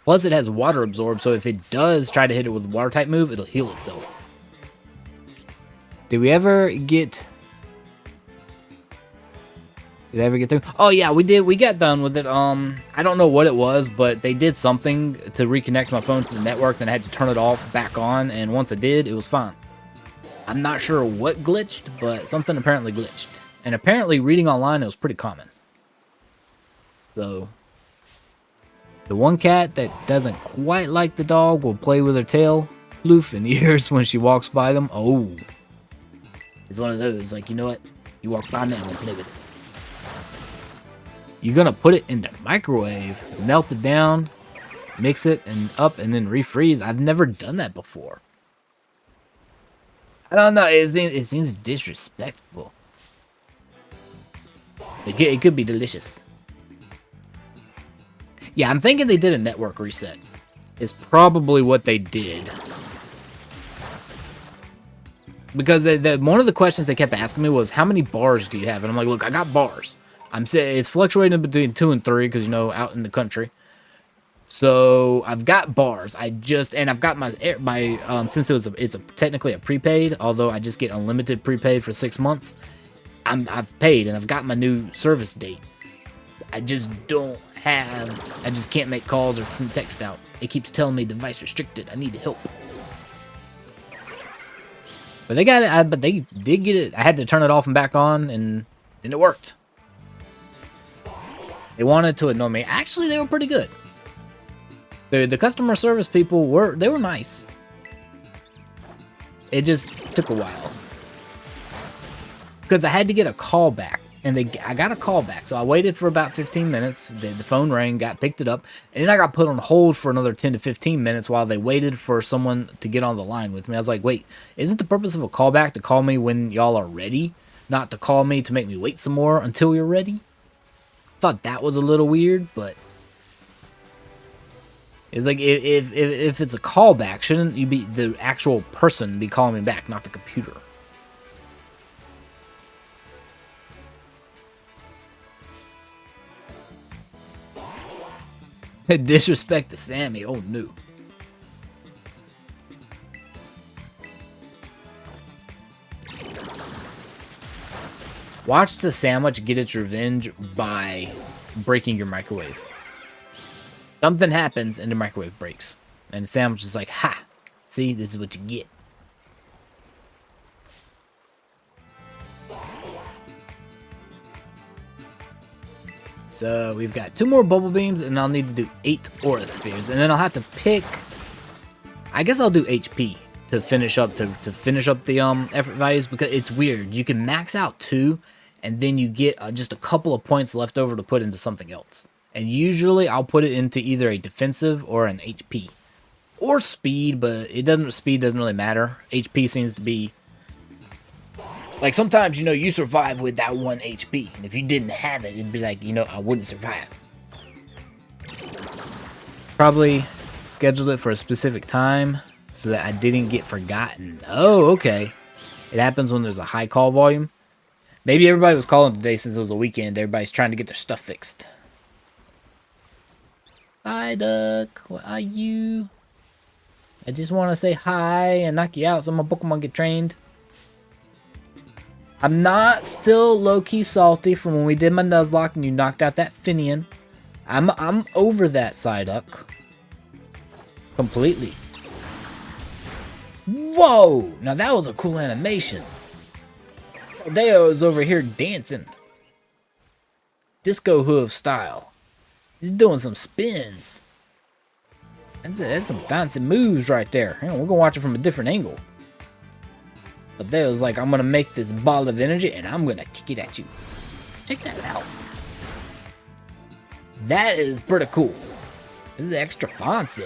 Plus it has water absorb, so if it does try to hit it with a water type move, it'll heal itself. Did we ever get... Did I ever get through? Oh yeah, we did. We got done with it. I don't know what it was, but they did something to reconnect my phone to the network, then I had to turn it off back on, and once I did, it was fine. I'm not sure what glitched, but something apparently glitched. And apparently reading online, it was pretty common. So, the one cat that doesn't quite like the dog will play with her tail, floof in the ears when she walks by them. Oh, it's one of those, like, you know what? You walk by me, I'm gonna play with it. You're gonna put it in the microwave, melt it down, mix it and up, and then refreeze. I've never done that before. I don't know. It seems disrespectful. It could be delicious. Yeah, I'm thinking they did a network reset. Is probably what they did. Because one of the questions they kept asking me was, how many bars do you have? And I'm like, look, I got bars. I'm saying it's fluctuating between 2 and 3 because, you know, out in the country. So I've got bars. I've got my since it's technically a prepaid, although I just get unlimited prepaid for 6 months. I've paid and I've got my new service date. I just can't make calls or send text out. It keeps telling me device restricted. I need help. But they got it. But they did get it. I had to turn it off and back on, and it worked. They wanted to annoy me. Actually, they were pretty good. The customer service people were nice. It just took a while because I had to get a call back, and I got a call back. So I waited for about 15 minutes. The phone rang, picked it up, and then I got put on hold for another 10 to 15 minutes while they waited for someone to get on the line with me. I was like, wait, isn't the purpose of a callback to call me when y'all are ready, not to call me to make me wait some more until you're ready? Thought that was a little weird, but it's like if it's a callback, shouldn't you be the actual person be calling me back, not the computer? Disrespect to Sammy. Oh no. Watch the sandwich get its revenge by breaking your microwave. Something happens and the microwave breaks. And the sandwich is like, ha! See, this is what you get. So we've got 2 more bubble beams, and I'll need to do 8 aura spheres. And then I'll have to pick... I guess I'll do HP to finish up the effort values, because it's weird. You can max out 2, and then you get just a couple of points left over to put into something else. And usually I'll put it into either a defensive or an HP. Or speed, but speed doesn't really matter. HP seems to be... Like, sometimes, you know, you survive with that 1 HP. And if you didn't have it, it'd be like, you know, I wouldn't survive. Probably scheduled it for a specific time so that I didn't get forgotten. Oh, okay. It happens when there's a high call volume. Maybe everybody was calling today since it was a weekend. Everybody's trying to get their stuff fixed. Psyduck, what are you? I just want to say hi and knock you out so my Pokemon get trained. I'm not still low-key salty from when we did my Nuzlocke and you knocked out that Finian. I'm over that, Psyduck. Completely. Whoa! Now that was a cool animation. Deo is over here dancing. Disco hoof style. He's doing some spins. That's some fancy moves right there. We're gonna watch it from a different angle. But Deo's like, I'm gonna make this ball of energy and I'm gonna kick it at you. Check that out. That is pretty cool. This is extra fancy.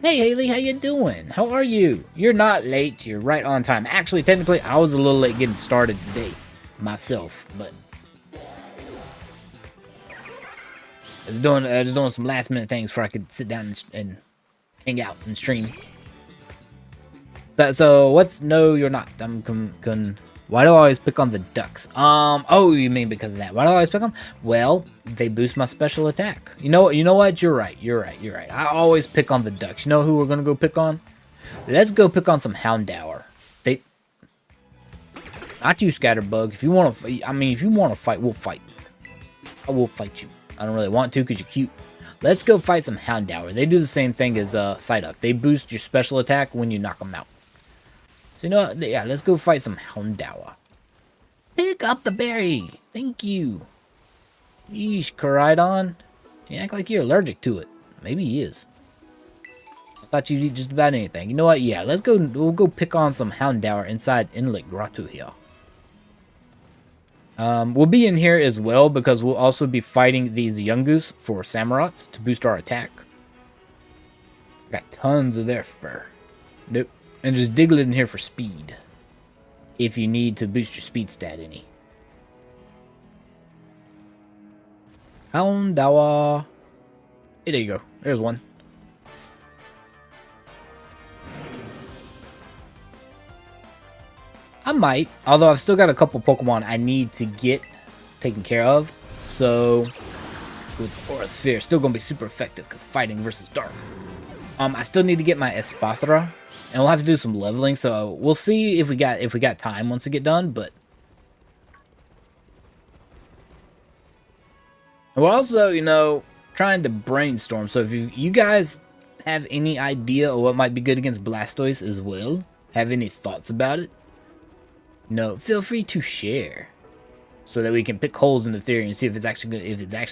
Hey Haley, how you doing? How are you? You're not late, you're right on time. Actually, technically, I was a little late getting started today myself, but I was doing some last minute things before I could sit down and hang out and stream. So what's no, you're not. Why do I always pick on the ducks? Oh, you mean because of that? Why do I always pick them? Well, they boost my special attack. You know what? You're right. I always pick on the ducks. You know who we're gonna go pick on? Let's go pick on some Houndour. Not you, Scatterbug. If you want to fight, we'll fight. I will fight you. I don't really want to because you're cute. Let's go fight some Houndour. They do the same thing as Psyduck. They boost your special attack when you knock them out. So you know what? Yeah, let's go fight some Houndour. Pick up the berry. Thank you. Yeesh, Koraidon. You act like you're allergic to it. Maybe he is. I thought you'd eat just about anything. You know what? Yeah, let's go. We'll go pick on some Houndour inside Inlet Grotto here. We'll be in here as well because we'll also be fighting these Yungoos for Samurats to boost our attack. Got tons of their fur. Nope. And just Diglett in here for speed. If you need to boost your speed stat any. Houndour. Hey, there you go. There's one. I might, although I've still got a couple Pokemon I need to get taken care of. So, with Aura Sphere, still gonna be super effective because fighting versus Dark. I still need to get my Espathra, and we'll have to do some leveling. So we'll see if we got time once we get done. But we're also, you know, trying to brainstorm. So if you guys have any idea of what might be good against Blastoise as well, have any thoughts about it? No, feel free to share, so that we can pick holes in the theory and see if it's actually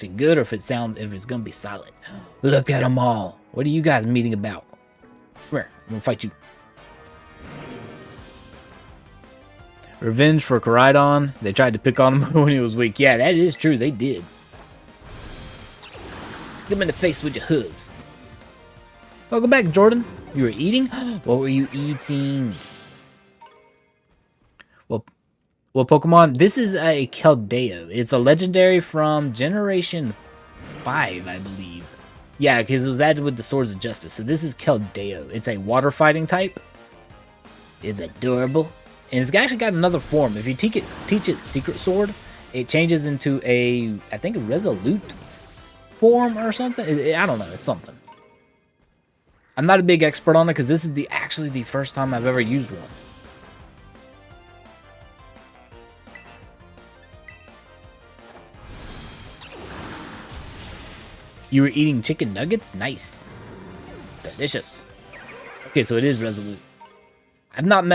good, or if it's gonna be solid. Look at them all. What are you guys meeting about? Come here, I'm gonna fight you. Revenge for Koraidon. They tried to pick on him when he was weak. Yeah, that is true. They did. Get him in the face with your hooves. Welcome back, Jordan. You were eating? What were you eating? Well, Pokemon, this is a Keldeo. It's a legendary from Generation 5, I believe. Yeah, because it was added with the Swords of Justice. So this is Keldeo. It's a water fighting type. It's adorable. And it's actually got another form. If you teach it Secret Sword, it changes into a, I think, a Resolute form or something. I don't know. It's something. I'm not a big expert on it because this is actually the first time I've ever used one. You were eating chicken nuggets? Nice. Delicious. Okay, so it is Resolute. I've not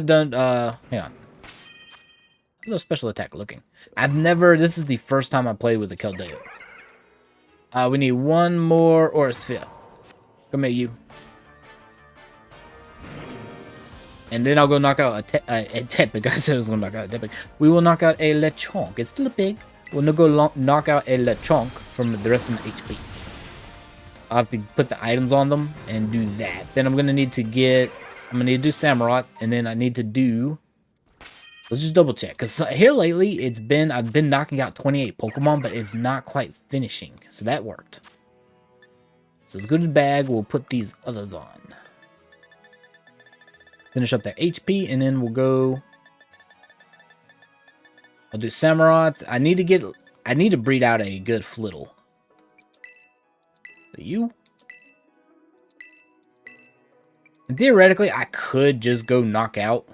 done, hang on. How's our special attack looking? This is the first time I played with the Keldeo. We need one more Aura Sphere. Come here, you. And then I'll go knock out a Tepig. I said I was going to knock out a Tepig. We will knock out a Lechonk. It's still a pig. We'll go knock out a Lechonk from the rest of my HP. I'll have to put the items on them and do that. Then I'm going to need to do Samurott, and then I need to do... Let's just double check. Because here lately, I've been knocking out 28 Pokemon, but it's not quite finishing. So that worked. So let's go to the bag. We'll put these others on. Finish up their HP, and then we'll go... I'll do Samurott. I need to breed out a good Flittle. So you. And theoretically, I could just go knock out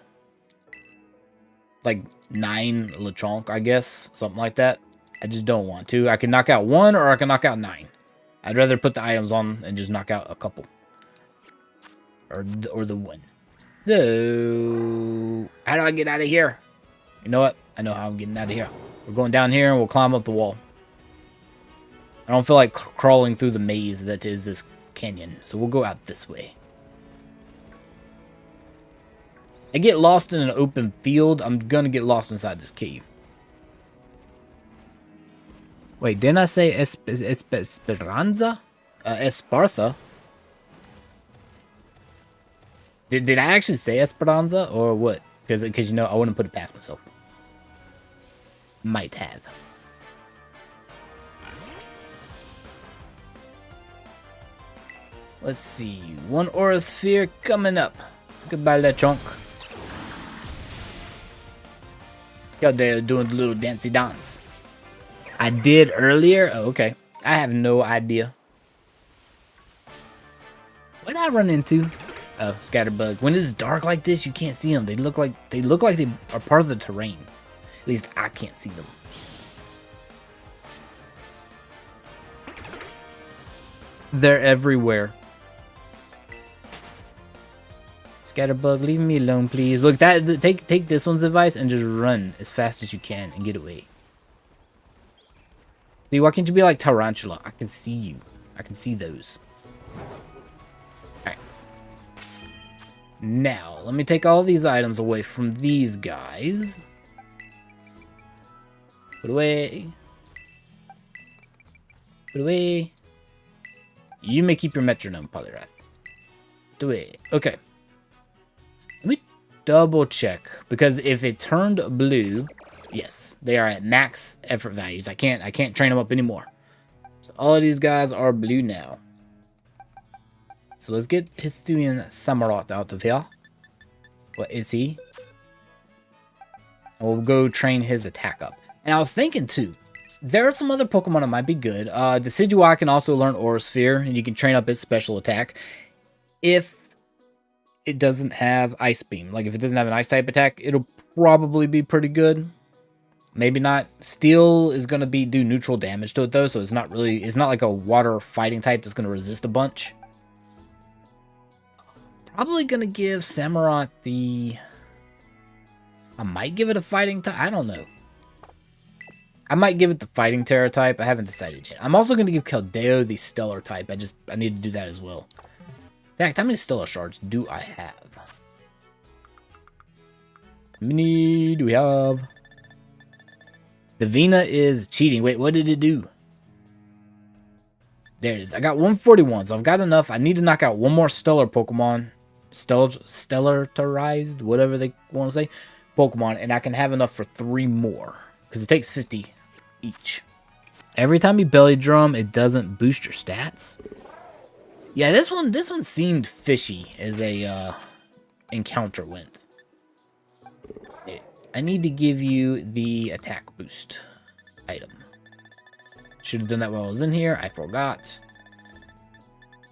like 9 Lechonk, I guess. Something like that. I just don't want to. I can knock out 1 or I can knock out 9. I'd rather put the items on and just knock out a couple. Or the 1. So, how do I get out of here? You know what? I know how I'm getting out of here. We're going down here and we'll climb up the wall. I don't feel like crawling through the maze that is this canyon. So we'll go out this way. I get lost in an open field. I'm going to get lost inside this cave. Wait, didn't I say Esperanza? Espartha? Did I actually say Esperanza or what? Because you know, I wouldn't put it past myself. Might have. Let's see. 1 Aura Sphere coming up. Goodbye, Lechonk. Out there doing the little dancey dance. I did earlier? Oh, okay. I have no idea. What did I run into? Oh, Scatterbug. When it's dark like this, you can't see them. They look like they are part of the terrain. At least I can't see them. They're everywhere. Scatterbug, leave me alone, please. Look, take this one's advice and just run as fast as you can and get away. See, why can't you be like Tarantula? I can see you. I can see those. Alright. Now, let me take all these items away from these guys. Put away. Put away. You may keep your metronome, Polyrath. Put away. Okay. Let me double check. Because if it turned blue, yes, they are at max effort values. I can't train them up anymore. So all of these guys are blue now. So let's get Hisuian Samurott out of here. What is he? And we'll go train his attack up. And I was thinking too, there are some other Pokemon that might be good. Decidueye can also learn Aura Sphere, and you can train up its special attack. If it doesn't have Ice Beam, like if it doesn't have an Ice type attack, it'll probably be pretty good. Maybe not. Steel is going to do neutral damage to it though, so it's not like a water fighting type that's going to resist a bunch. Probably going to give Samurott I might give it a fighting type. I don't know. I might give it the fighting Tera type. I haven't decided yet. I'm also going to give Keldeo the stellar type. I need to do that as well. In fact, how many stellar shards do I have? How many do we have? Divina is cheating. Wait, what did it do? There it is. I got 141, so I've got enough. I need to knock out one more stellar Pokemon. Stellarized, whatever they want to say. Pokemon, and I can have enough for 3 more. Because it takes 50 each. Every time you belly drum, it doesn't boost your stats. Yeah, this one seemed fishy as a encounter went. I need to give you the attack boost item. Should have done that while I was in here. I forgot.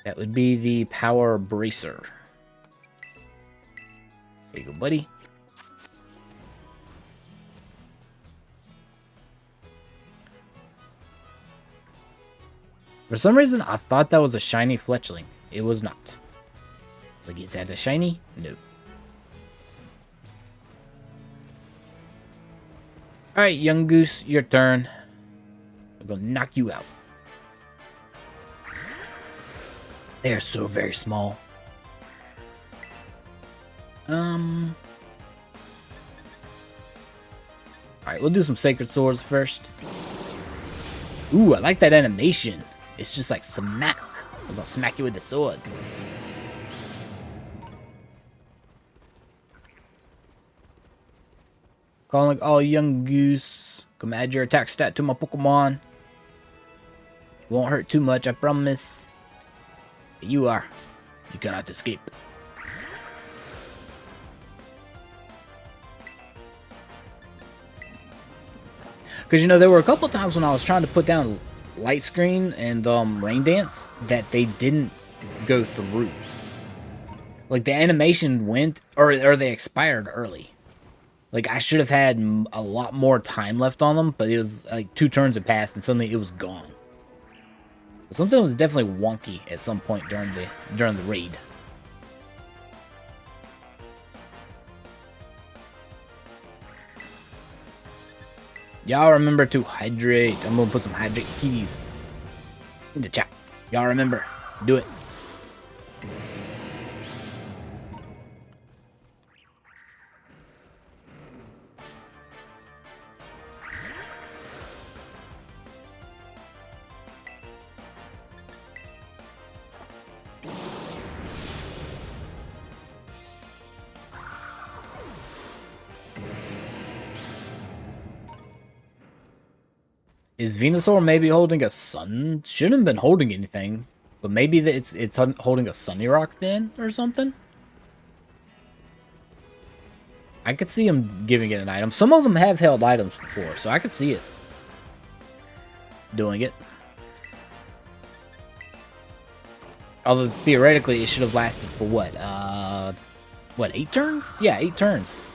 That would be the Power Bracer. There you go, buddy. For some reason, I thought that was a shiny Fletchling. It was not. It's like, is that a shiny? No. Alright, young goose, your turn. I'm gonna knock you out. They are so very small. Alright, we'll do some Sacred Swords first. Ooh, I like that animation. It's just like smack. I'm gonna smack you with the sword. Calling all young goose. Come add your attack stat to my Pokemon. It won't hurt too much, I promise. You cannot escape. Because, you know, there were a couple times when I was trying to put down Light Screen and Rain Dance that they didn't go through. Like, the animation went, or they expired early. Like, I should have had a lot more time left on them, but it was like 2 turns had passed and suddenly it was gone. So something was definitely wonky at some point during the raid. Y'all remember to hydrate. I'm gonna put some hydrate keys in the chat. Y'all remember. Do it. Is Venusaur maybe holding a sun? Shouldn't have been holding anything, but maybe it's holding a Sunny Rock then or something. I could see him giving it an item. Some of them have held items before, so I could see it doing it. Although theoretically, it should have lasted for what? What, 8 turns? Yeah, 8 turns.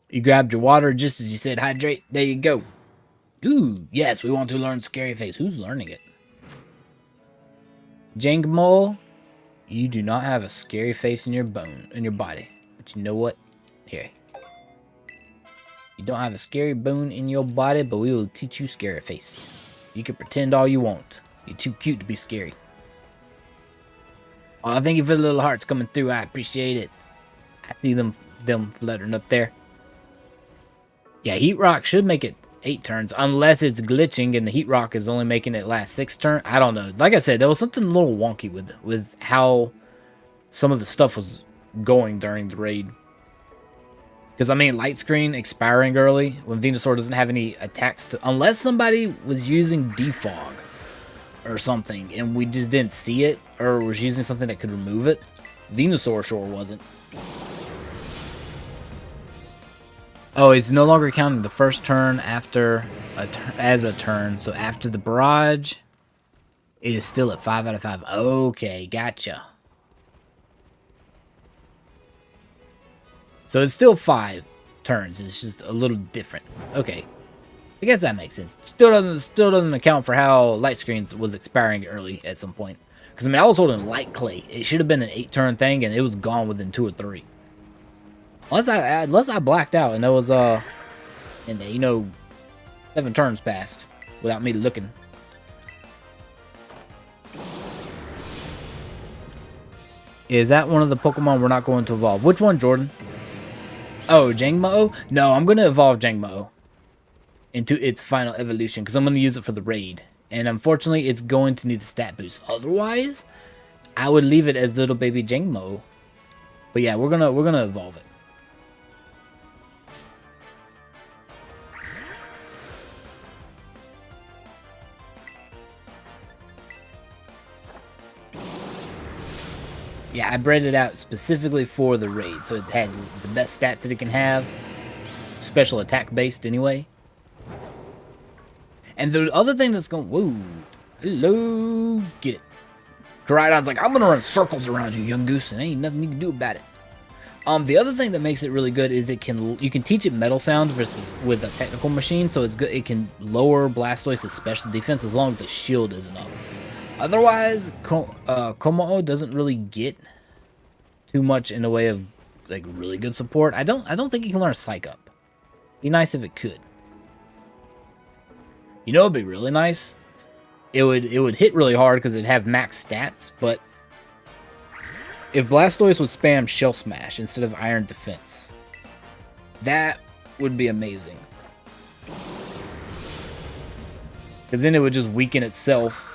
You grabbed your water just as you said hydrate. There you go. Ooh, yes, we want to learn Scary Face. Who's learning it? Jangmole, you do not have a scary face in your body. But you know what? Here. You don't have a scary bone in your body, but we will teach you Scary Face. You can pretend all you want. You're too cute to be scary. Oh, thank you for the little hearts coming through. I appreciate it. I see them fluttering up there. Yeah, Heat Rock should make it 8 turns, unless it's glitching and the Heat Rock is only making it last 6 turns. I don't know. Like I said, there was something a little wonky with how some of the stuff was going during the raid. Because, I mean, Light Screen expiring early when Venusaur doesn't have any attacks to... Unless somebody was using Defog or something and we just didn't see it, or was using something that could remove it. Venusaur sure wasn't. Oh, it's no longer counting the first turn after as a turn. So after the barrage, it is still at 5 out of 5. Okay, gotcha. So it's still 5 turns. It's just a little different. Okay, I guess that makes sense. Still doesn't account for how Light Screens was expiring early at some point. Because I mean, I was holding Light Clay. It should have been an 8-turn thing, and it was gone within 2 or 3. Unless I blacked out and there was and you know, 7 turns passed without me looking. Is that one of the Pokemon we're not going to evolve? Which one, Jordan? Oh, Jangmo? No, I'm going to evolve Jangmo into its final evolution because I'm going to use it for the raid. And unfortunately, it's going to need the stat boost. Otherwise, I would leave it as little baby Jangmo. But yeah, we're gonna evolve it. Yeah, I bred it out specifically for the raid, so it has the best stats that it can have. Special attack based anyway. And the other thing that's going... Whoa. Hello. Get it. Koraidon's like, I'm going to run circles around you, young goose, and ain't nothing you can do about it. The other thing that makes it really good is you can teach it metal sound versus with a technical machine, so it's good. It can lower Blastoise's special defense as long as the shield isn't up. Otherwise, Komo doesn't really get too much in the way of like really good support. I don't think it can learn Psych Up. Be nice if it could. You know, it'd be really nice. It would hit really hard because it'd have max stats. But if Blastoise would spam Shell Smash instead of Iron Defense, that would be amazing. Because then it would just weaken itself.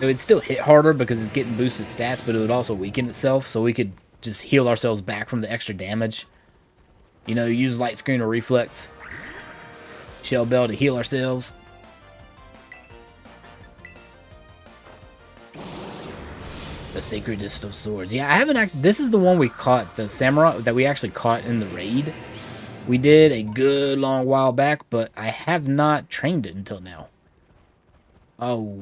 It would still hit harder because it's getting boosted stats, but it would also weaken itself, so we could just heal ourselves back from the extra damage. You know, use Light Screen or Reflect. Shell Bell to heal ourselves. The Sacredest of Swords. Yeah, I haven't actually... This is the one we caught, the Samurai that we actually caught in the raid. We did a good long while back, but I have not trained it until now. Oh,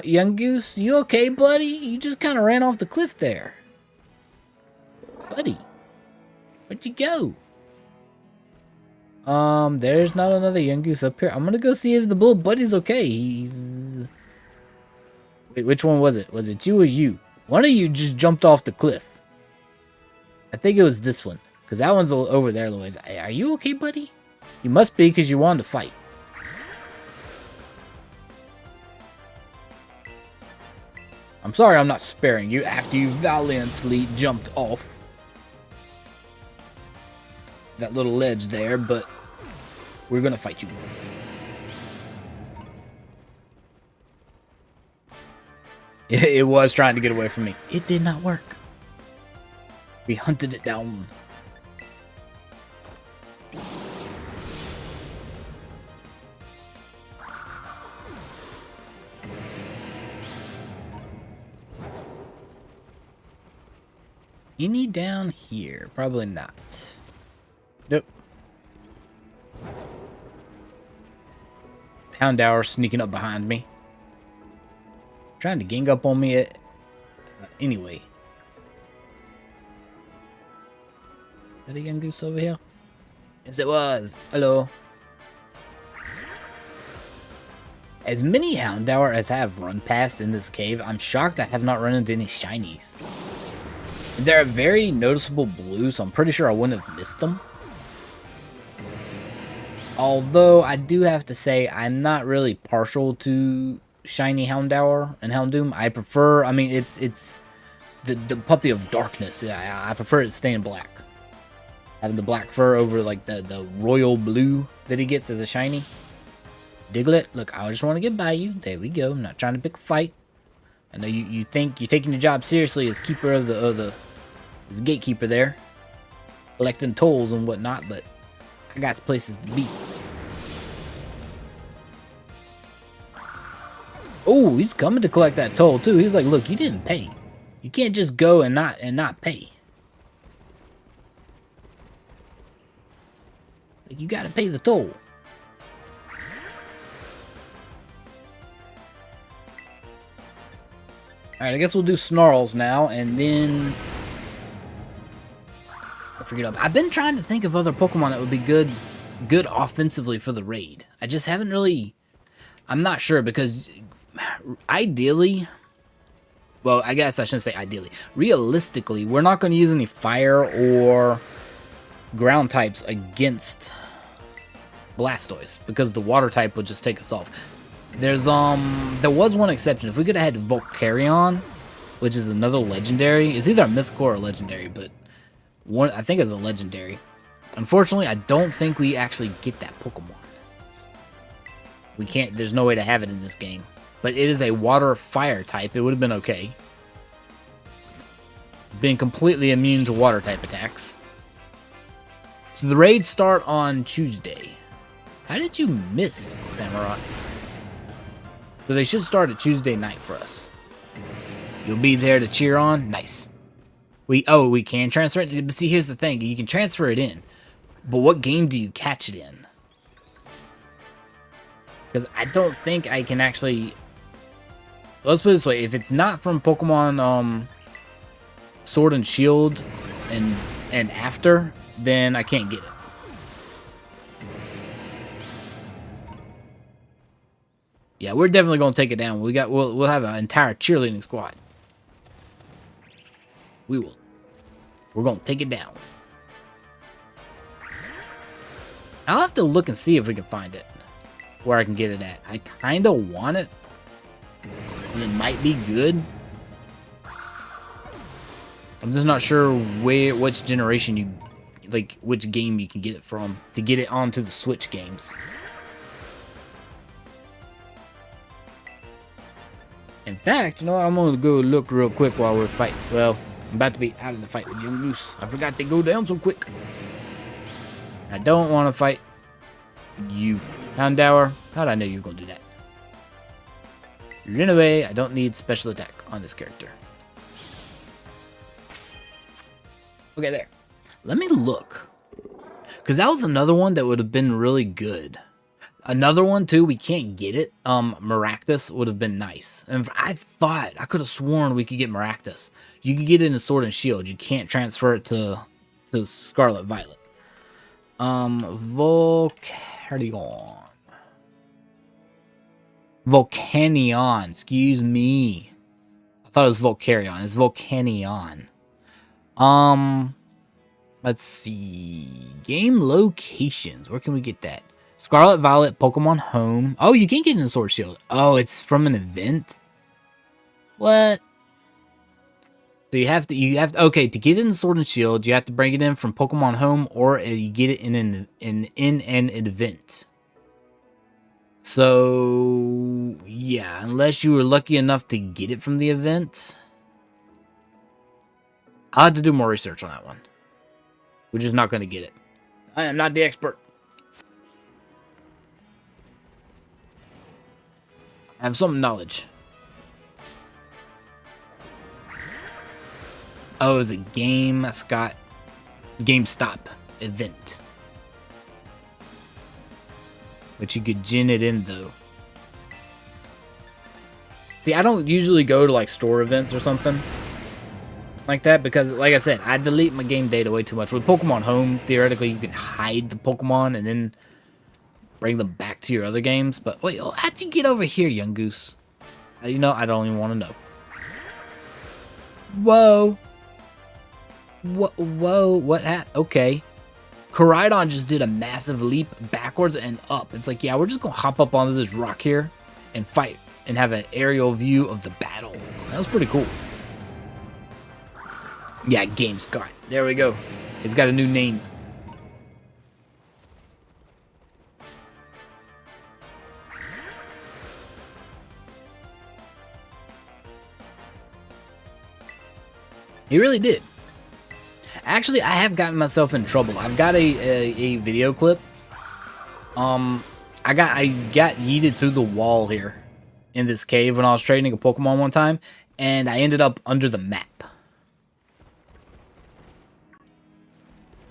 young goose, you okay, buddy? You just kind of ran off the cliff there. Buddy, where'd you go? There's not another young goose up here. I'm gonna go see if the little buddy's okay. He's... Wait, which one was it? Was it you or you? One of you just jumped off the cliff. I think it was this one, because that one's over there, Louise. Are you okay, buddy? You must be, because you wanted to fight. I'm sorry I'm not sparing you after you valiantly jumped off that little ledge there, but we're gonna fight you. It was trying to get away from me. It did not work. We hunted it down. Any down here? Probably not. Nope. Houndour sneaking up behind me. Trying to gang up on me anyway. Is that a young goose over here? Yes, it was. Hello. As many Houndour as I have run past in this cave, I'm shocked I have not run into any shinies. They're a very noticeable blue, so I'm pretty sure I wouldn't have missed them. Although, I do have to say, I'm not really partial to shiny Houndour and Houndoom. I prefer, I mean, it's the puppy of darkness. I prefer it to stay in black. Having the black fur over like the royal blue that he gets as a shiny. Diglett, look, I just want to get by you. There we go. I'm not trying to pick a fight. I know you think you're taking your job seriously as keeper of as gatekeeper there, collecting tolls and whatnot, but I got places to be. Oh, he's coming to collect that toll too. He was like, "Look, you didn't pay. You can't just go and not pay. Like, you got to pay the toll." Alright, I guess we'll do Snarls now, and then I forget. I've been trying to think of other Pokemon that would be good offensively for the raid. I just haven't really. I'm not sure because ideally, well, I guess I shouldn't say ideally. Realistically, we're not going to use any fire or ground types against Blastoise because the water type would just take us off. There was one exception. If we could have had Volcarion, which is another legendary, it's either a mythical or a legendary, but one I think it's a legendary. Unfortunately, I don't think we actually get that Pokemon. We can't. There's no way to have it in this game. But it is a water fire type. It would have been okay. Been completely immune to water type attacks. So the raids start on Tuesday. How did you miss, Samurott? So they should start at Tuesday night for us. You'll be there to cheer on? Nice. We can transfer it? But see, here's the thing. You can transfer it in. But what game do you catch it in? Because I don't think I can actually... Let's put it this way. If it's not from Pokemon Sword and Shield and after, then I can't get it. Yeah, we're definitely gonna take it down. We'll have an entire cheerleading squad. We're gonna take it down. I'll have to look and see if we can find it, where I can get it at. I kind of want it. And it might be good. I'm just not sure which generation which game you can get it from to get it onto the Switch games. In fact, you know what? I'm gonna go look real quick while we're fighting. Well, I'm about to be out of the fight with Young Goose. I forgot they go down so quick. I don't want to fight you, Houndour. How'd I know you were gonna do that? Run away. I don't need special attack on this character. Okay, there. Let me look. Because that was another one that would have been really good. Another one, too, we can't get it. Maractus would have been nice. And I could have sworn we could get Maractus. You can get it in Sword and Shield. You can't transfer it to Scarlet Violet. Volcanion, excuse me. I thought it was Volcarion. It's Volcanion. Let's see. Game locations. Where can we get that? Scarlet Violet Pokemon Home. Oh, you can get it in Sword Shield. Oh, it's from an event? What? So you have to, okay, to get it in Sword and Shield, you have to bring it in from Pokemon Home, or you get it in an event. So, yeah, unless you were lucky enough to get it from the event. I'll have to do more research on that one. We're just not going to get it. I am not the expert. I have some knowledge. Oh, it was a GameStop event. But you could gin it in, though. See, I don't usually go to, like, store events or something like that because, like I said, I delete my game data way too much. With Pokemon Home, theoretically, you can hide the Pokemon and then bring them back to your other games. But wait, how'd you get over here, Young Goose? You know, I don't even want to know. Whoa. Whoa, what happened? Okay. Koraidon just did a massive leap backwards and up. It's like, yeah, we're just going to hop up onto this rock here and fight and have an aerial view of the battle. That was pretty cool. Yeah, GameStop. There we go. It's got a new name. He really did. Actually, I have gotten myself in trouble. I've got a video clip. I got yeeted through the wall here in this cave when I was training a Pokemon one time, and I ended up under the map.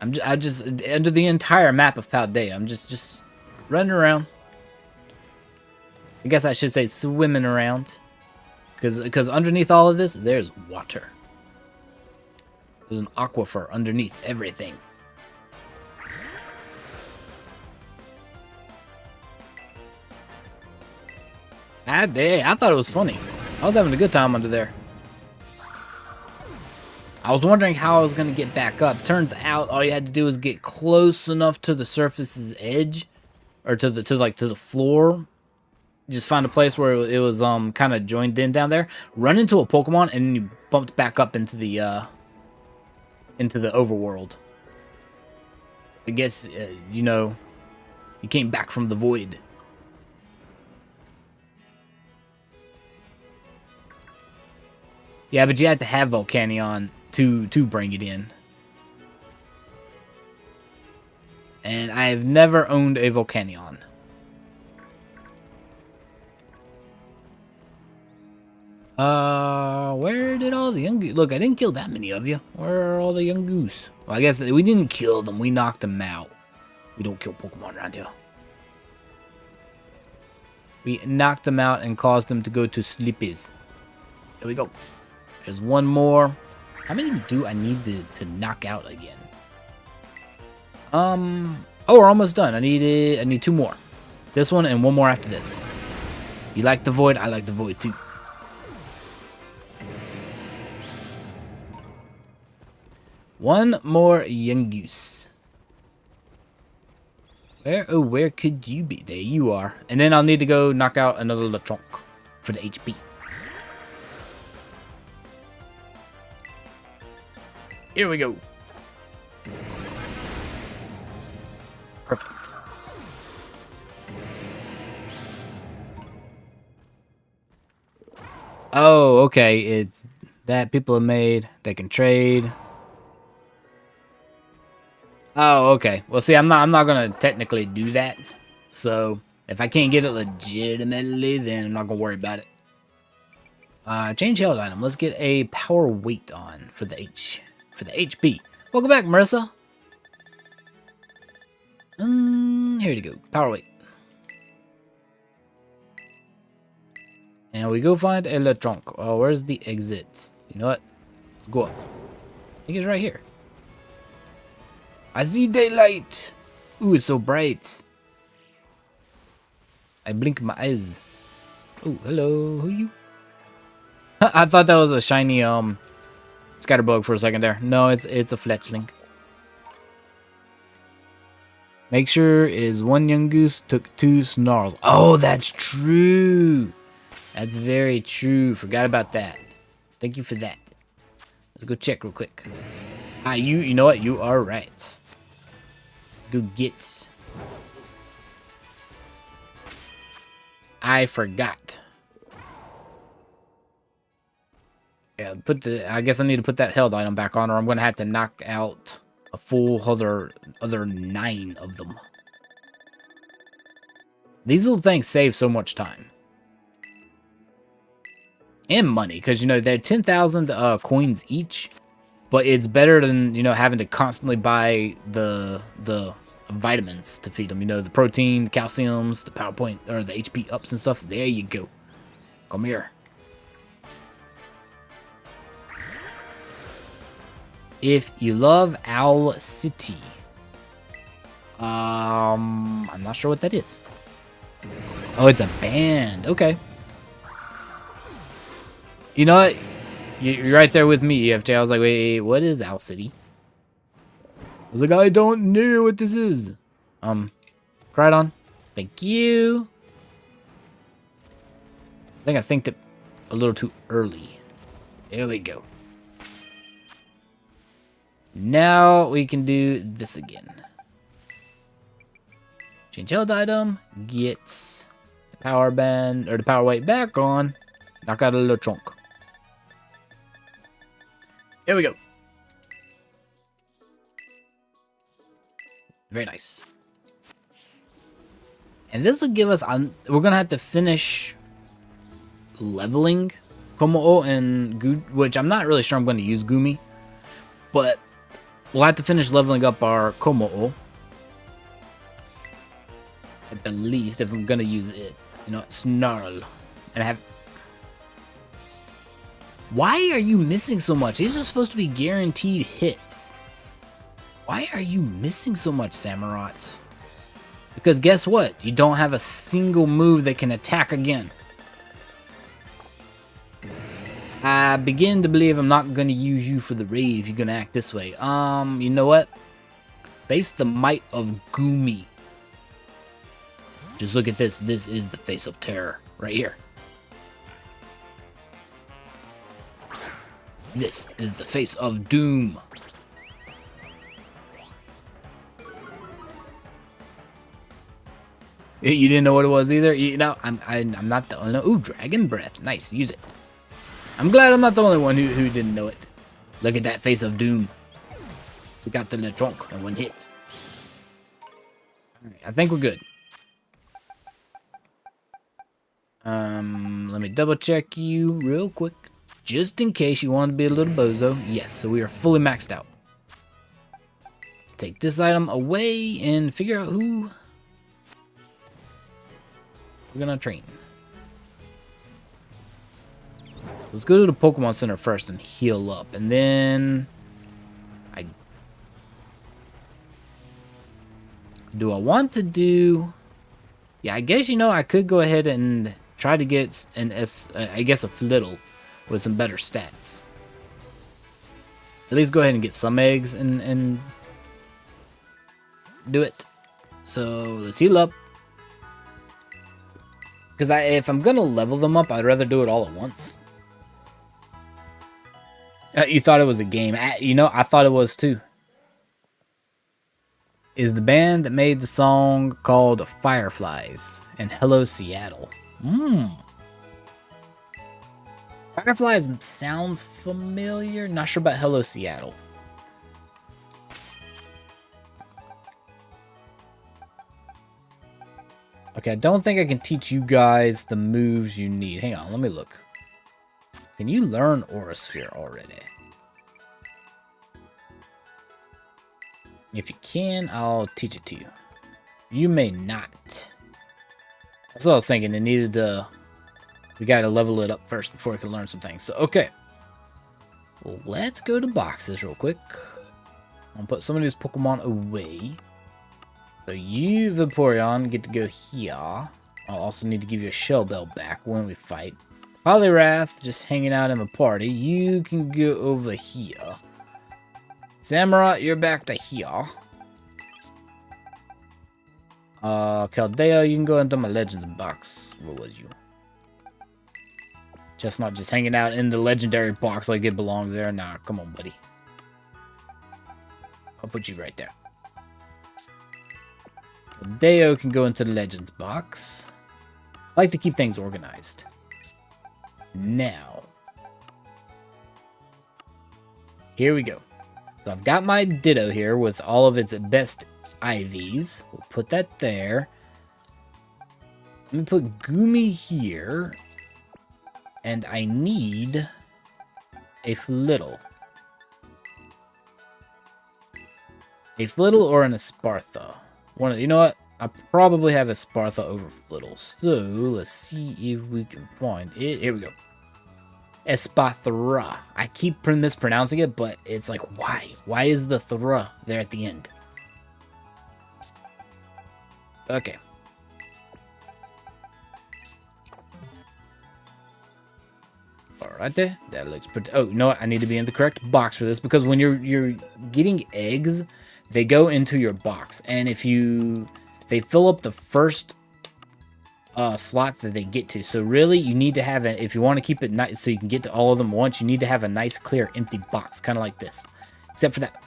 I just under the entire map of Paldea. I'm just running around. I guess I should say swimming around, because underneath all of this, there's water. There's an aquifer underneath everything. I thought it was funny. I was having a good time under there. I was wondering how I was going to get back up. Turns out all you had to do was get close enough to the surface's edge, or to the floor. Just find a place where it was kind of joined in down there. Run into a Pokemon and you bumped back up into the overworld. I guess you know, you came back from the void. Yeah, but you had to have Volcanion to bring it in. And I have never owned a Volcanion. Where did all the young goose... Look, I didn't kill that many of you. Where are all the young goose? Well, I guess we didn't kill them. We knocked them out. We don't kill Pokemon around here. We knocked them out and caused them to go to sleepies. There we go. There's one more. How many do I need to knock out again? Oh, we're almost done. I need 2 more. This one and 1 more after this. You like the void? I like the void too. One more Yungoos. Where could you be? There you are. And then I'll need to go knock out another Lechonk for the HP. Here we go. Perfect. Oh, okay. It's that people have made. They can trade. Oh, okay. Well, see, I'm not gonna technically do that. So if I can't get it legitimately, then I'm not gonna worry about it. Change held item. Let's get a power weight on for the HP. Welcome back, Marissa. Here you go. Power weight. And we go find a Lechonk. Oh, where's the exit? You know what? Let's go up. I think it's right here. I see daylight. Ooh, it's so bright. I blink my eyes. Oh, hello. Who are you? I thought that was a shiny Scatterbug for a second there. No, it's a fletchling. Make sure is 1 Yungoos took 2 snarls. Oh, that's true. That's very true. Forgot about that. Thank you for that. Let's go check real quick. You know what? You are right. Let's go get. I forgot. Yeah, I guess I need to put that held item back on, or I'm gonna have to knock out a full other 9 of them. These little things save so much time and money, because you know they're 10,000 coins each, but it's better than having to constantly buy the vitamins to feed them. You know, the protein, the calciums, the power point, or the HP ups and stuff. There you go. Come here. If you love Owl City, I'm not sure what that is. Oh, it's a band. Okay. You know what? You're right there with me, EFJ. I was like, wait, what is Owl City? I was like, I don't know what this is. Crydon. Thank you. I think it a little too early. There we go. Now we can do this again. Change held item. Get the power band or the power weight back on. Knock out a little chunk. Here we go. Very nice. And this will give us, we're going to have to finish leveling Komo and which I'm not really sure I'm going to use Gumi. But we'll have to finish leveling up our Komo at the least if I'm going to use it. You know, Snarl. And I have... Why are you missing so much? These are supposed to be guaranteed hits. Why are you missing so much, Samurott? Because guess what? You don't have a single move that can attack again. I begin to believe I'm not going to use you for the raid if you're going to act this way. You know what? Face the might of Gumi. Just look at this. This is the face of terror right here. This is the face of doom. You didn't know what it was either? You know, I'm not the only... Ooh, Dragon Breath. Nice, use it. I'm glad I'm not the only one who didn't know it. Look at that face of doom. We got to the trunk in one hit. Alright, I think we're good. Let me double check you real quick. Just in case you want to be a little bozo. Yes, so we are fully maxed out. Take this item away and figure out who we're gonna train. Let's go to the Pokemon Center first and heal up. And then... Do I want to do... Yeah, I guess, you know, I could go ahead and try to get I guess a Flittle with some better stats. At least go ahead and get some eggs and do it. So, let's heal up. Because if I'm going to level them up, I'd rather do it all at once. You thought it was a game. You know, I thought it was too. Is the band that made the song called Fireflies and Hello Seattle. Fireflies sounds familiar. Not sure about Hello Seattle. Okay, I don't think I can teach you guys the moves you need. Hang on, let me look. Can you learn Aura Sphere already? If you can, I'll teach it to you. You may not. That's what I was thinking. It needed to... We gotta level it up first before I can learn some things. So, okay. Well, let's go to boxes real quick. I'll put some of these Pokemon away. So you, Vaporeon, get to go here. I'll also need to give you a Shell Bell back when we fight. Poliwrath, just hanging out in my party. You can go over here. Samurott, you're back to here. Caldea, you can go into my Legends box. Where was you? Chestnut just hanging out in the Legendary box like it belongs there. Nah, come on, buddy. I'll put you right there. Caldea can go into the Legends box. I like to keep things organized. Now. Here we go. So I've got my Ditto here with all of its best IVs. We'll put that there. Let me put Gumi here. And I need a Flittle. A Flittle or an Espartha. You know what? I probably have Espartha over Flittle. So let's see if we can find it. Here we go. Espathra. I keep mispronouncing it, but it's like, why? Why is the thra there at the end? Okay. Alright there. That looks pretty... Oh, you know what? I need to be in the correct box for this, because when you're getting eggs, they go into your box. And if they fill up the first slots that they get to. So really, you need to have if you want to keep it nice so you can get to all of them once, you need to have a nice, clear, empty box, kind of like this. Except for that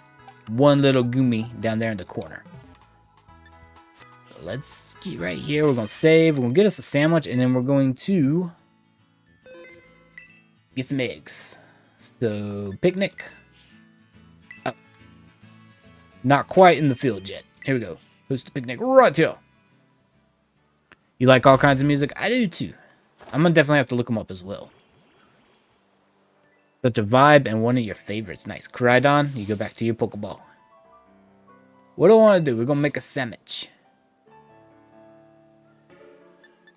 one little Gumi down there in the corner. Let's get right here. We're going to save. We're going to get us a sandwich, and then we're going to get some eggs. So, Picnic, Not quite in the field yet. Here we go. Host a picnic right here. You like all kinds of music? I do too. I'm gonna definitely have to look them up as well. Such a vibe and one of your favorites. Nice. Crydon, you go back to your Pokeball. What do I want to do? We're gonna make a sandwich.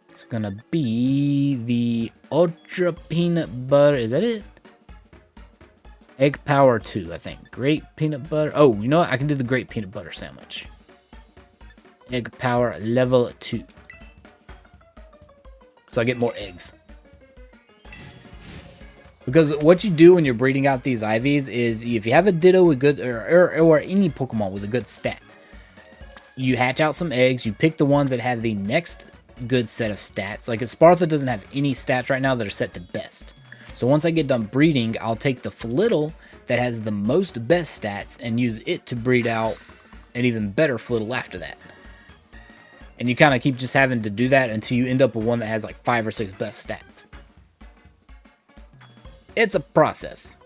It's gonna be the Ultra Peanut Butter. Is that it? Egg Power 2, I think. Great Peanut Butter. Oh, you know what? I can do the Great Peanut Butter Sandwich. Egg Power Level 2. So I get more eggs. Because what you do when you're breeding out these IVs is if you have a Ditto with good, or any Pokemon with a good stat, you hatch out some eggs, you pick the ones that have the next good set of stats. Like Spartha doesn't have any stats right now that are set to best. So once I get done breeding, I'll take the Flittle that has the most best stats and use it to breed out an even better Flittle after that. And you kind of keep just having to do that until you end up with one that has like 5 or 6 best stats. It's a process,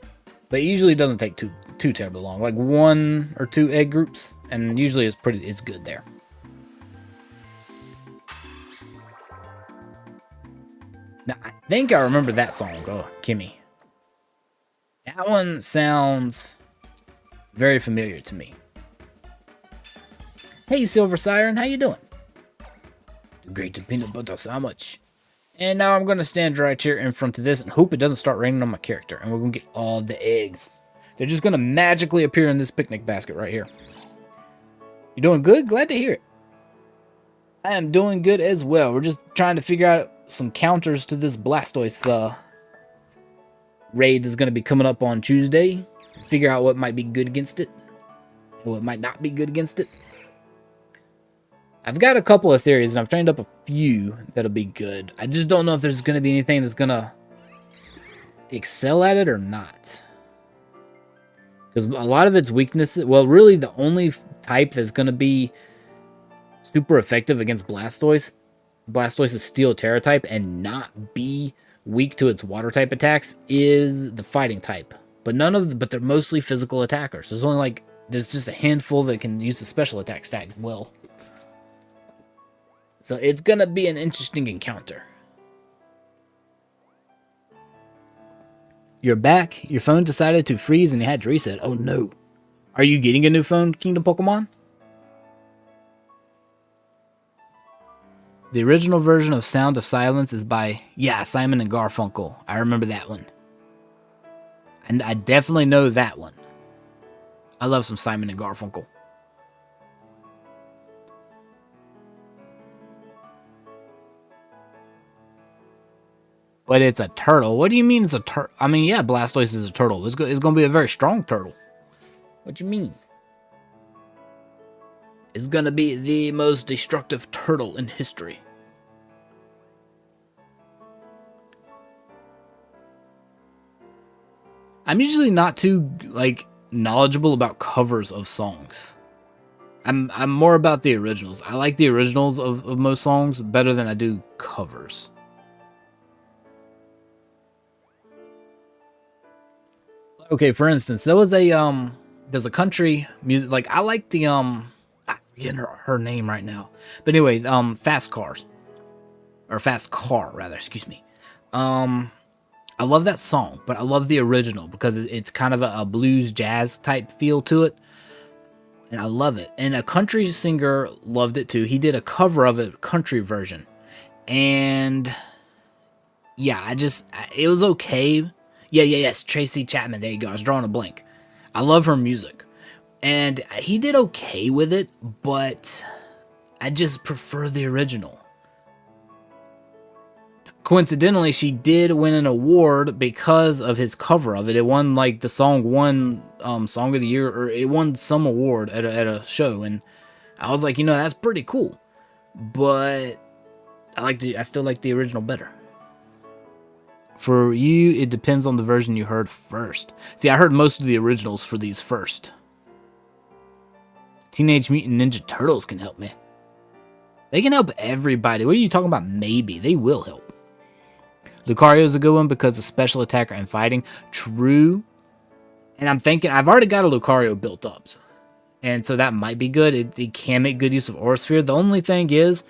but it usually doesn't take too terribly long. Like 1 or 2 egg groups, and usually it's good there. Now, I think I remember that song. Oh, Kimmy. That one sounds very familiar to me. Hey, Silver Siren, how you doing? Great peanut butter sandwich. And now I'm going to stand right here in front of this and hope it doesn't start raining on my character. And we're going to get all the eggs. They're just going to magically appear in this picnic basket right here. You doing good? Glad to hear it. I am doing good as well. We're just trying to figure out some counters to this Blastoise raid that's going to be coming up on Tuesday. Figure out what might be good against it. And what might not be good against it. I've got a couple of theories, and I've trained up a few that'll be good. I just don't know if there's going to be anything that's going to excel at it or not. Because a lot of its weaknesses... Well, really, the only type that's going to be super effective against Blastoise... Blastoise's Steel Tera type and not be weak to its water type attacks is the fighting type. But but they're mostly physical attackers. There's only like... There's just a handful that can use the special attack stack well. So it's going to be an interesting encounter. You're back. Your phone decided to freeze and you had to reset. Oh no. Are you getting a new phone, Kingdom Pokemon? The original version of Sound of Silence is by, Simon and Garfunkel. I remember that one. And I definitely know that one. I love some Simon and Garfunkel. But it's a turtle. What do you mean it's a turtle? I mean, yeah, Blastoise is a turtle. It's going to be a very strong turtle. What you mean? It's going to be the most destructive turtle in history. I'm usually not too, knowledgeable about covers of songs. I'm more about the originals. I like the originals of most songs better than I do covers. Okay, for instance, there's a country music, like, I like the, I'm getting her name right now. But anyway, Fast Cars. Or Fast Car, rather, excuse me. I love that song, but I love the original because it's kind of a blues jazz type feel to it. And I love it. And a country singer loved it too. He did a cover of it, country version. And yeah, it was okay. Yes, Tracy Chapman. There you go. I was drawing a blank. I love her music. And he did okay with it, but I just prefer the original. Coincidentally, she did win an award because of his cover of it. It won, the song won Song of the Year, or it won some award at a show. And I was like, that's pretty cool. But I still like the original better. For you, it depends on the version you heard first. See, I heard most of the originals for these first. Teenage Mutant Ninja Turtles can help me. They can help everybody. What are you talking about? Maybe. They will help. Lucario's a good one because of special attacker and fighting. True. And I'm thinking, I've already got a Lucario built up. and so that might be good. It can make good use of Aura Sphere. The only thing is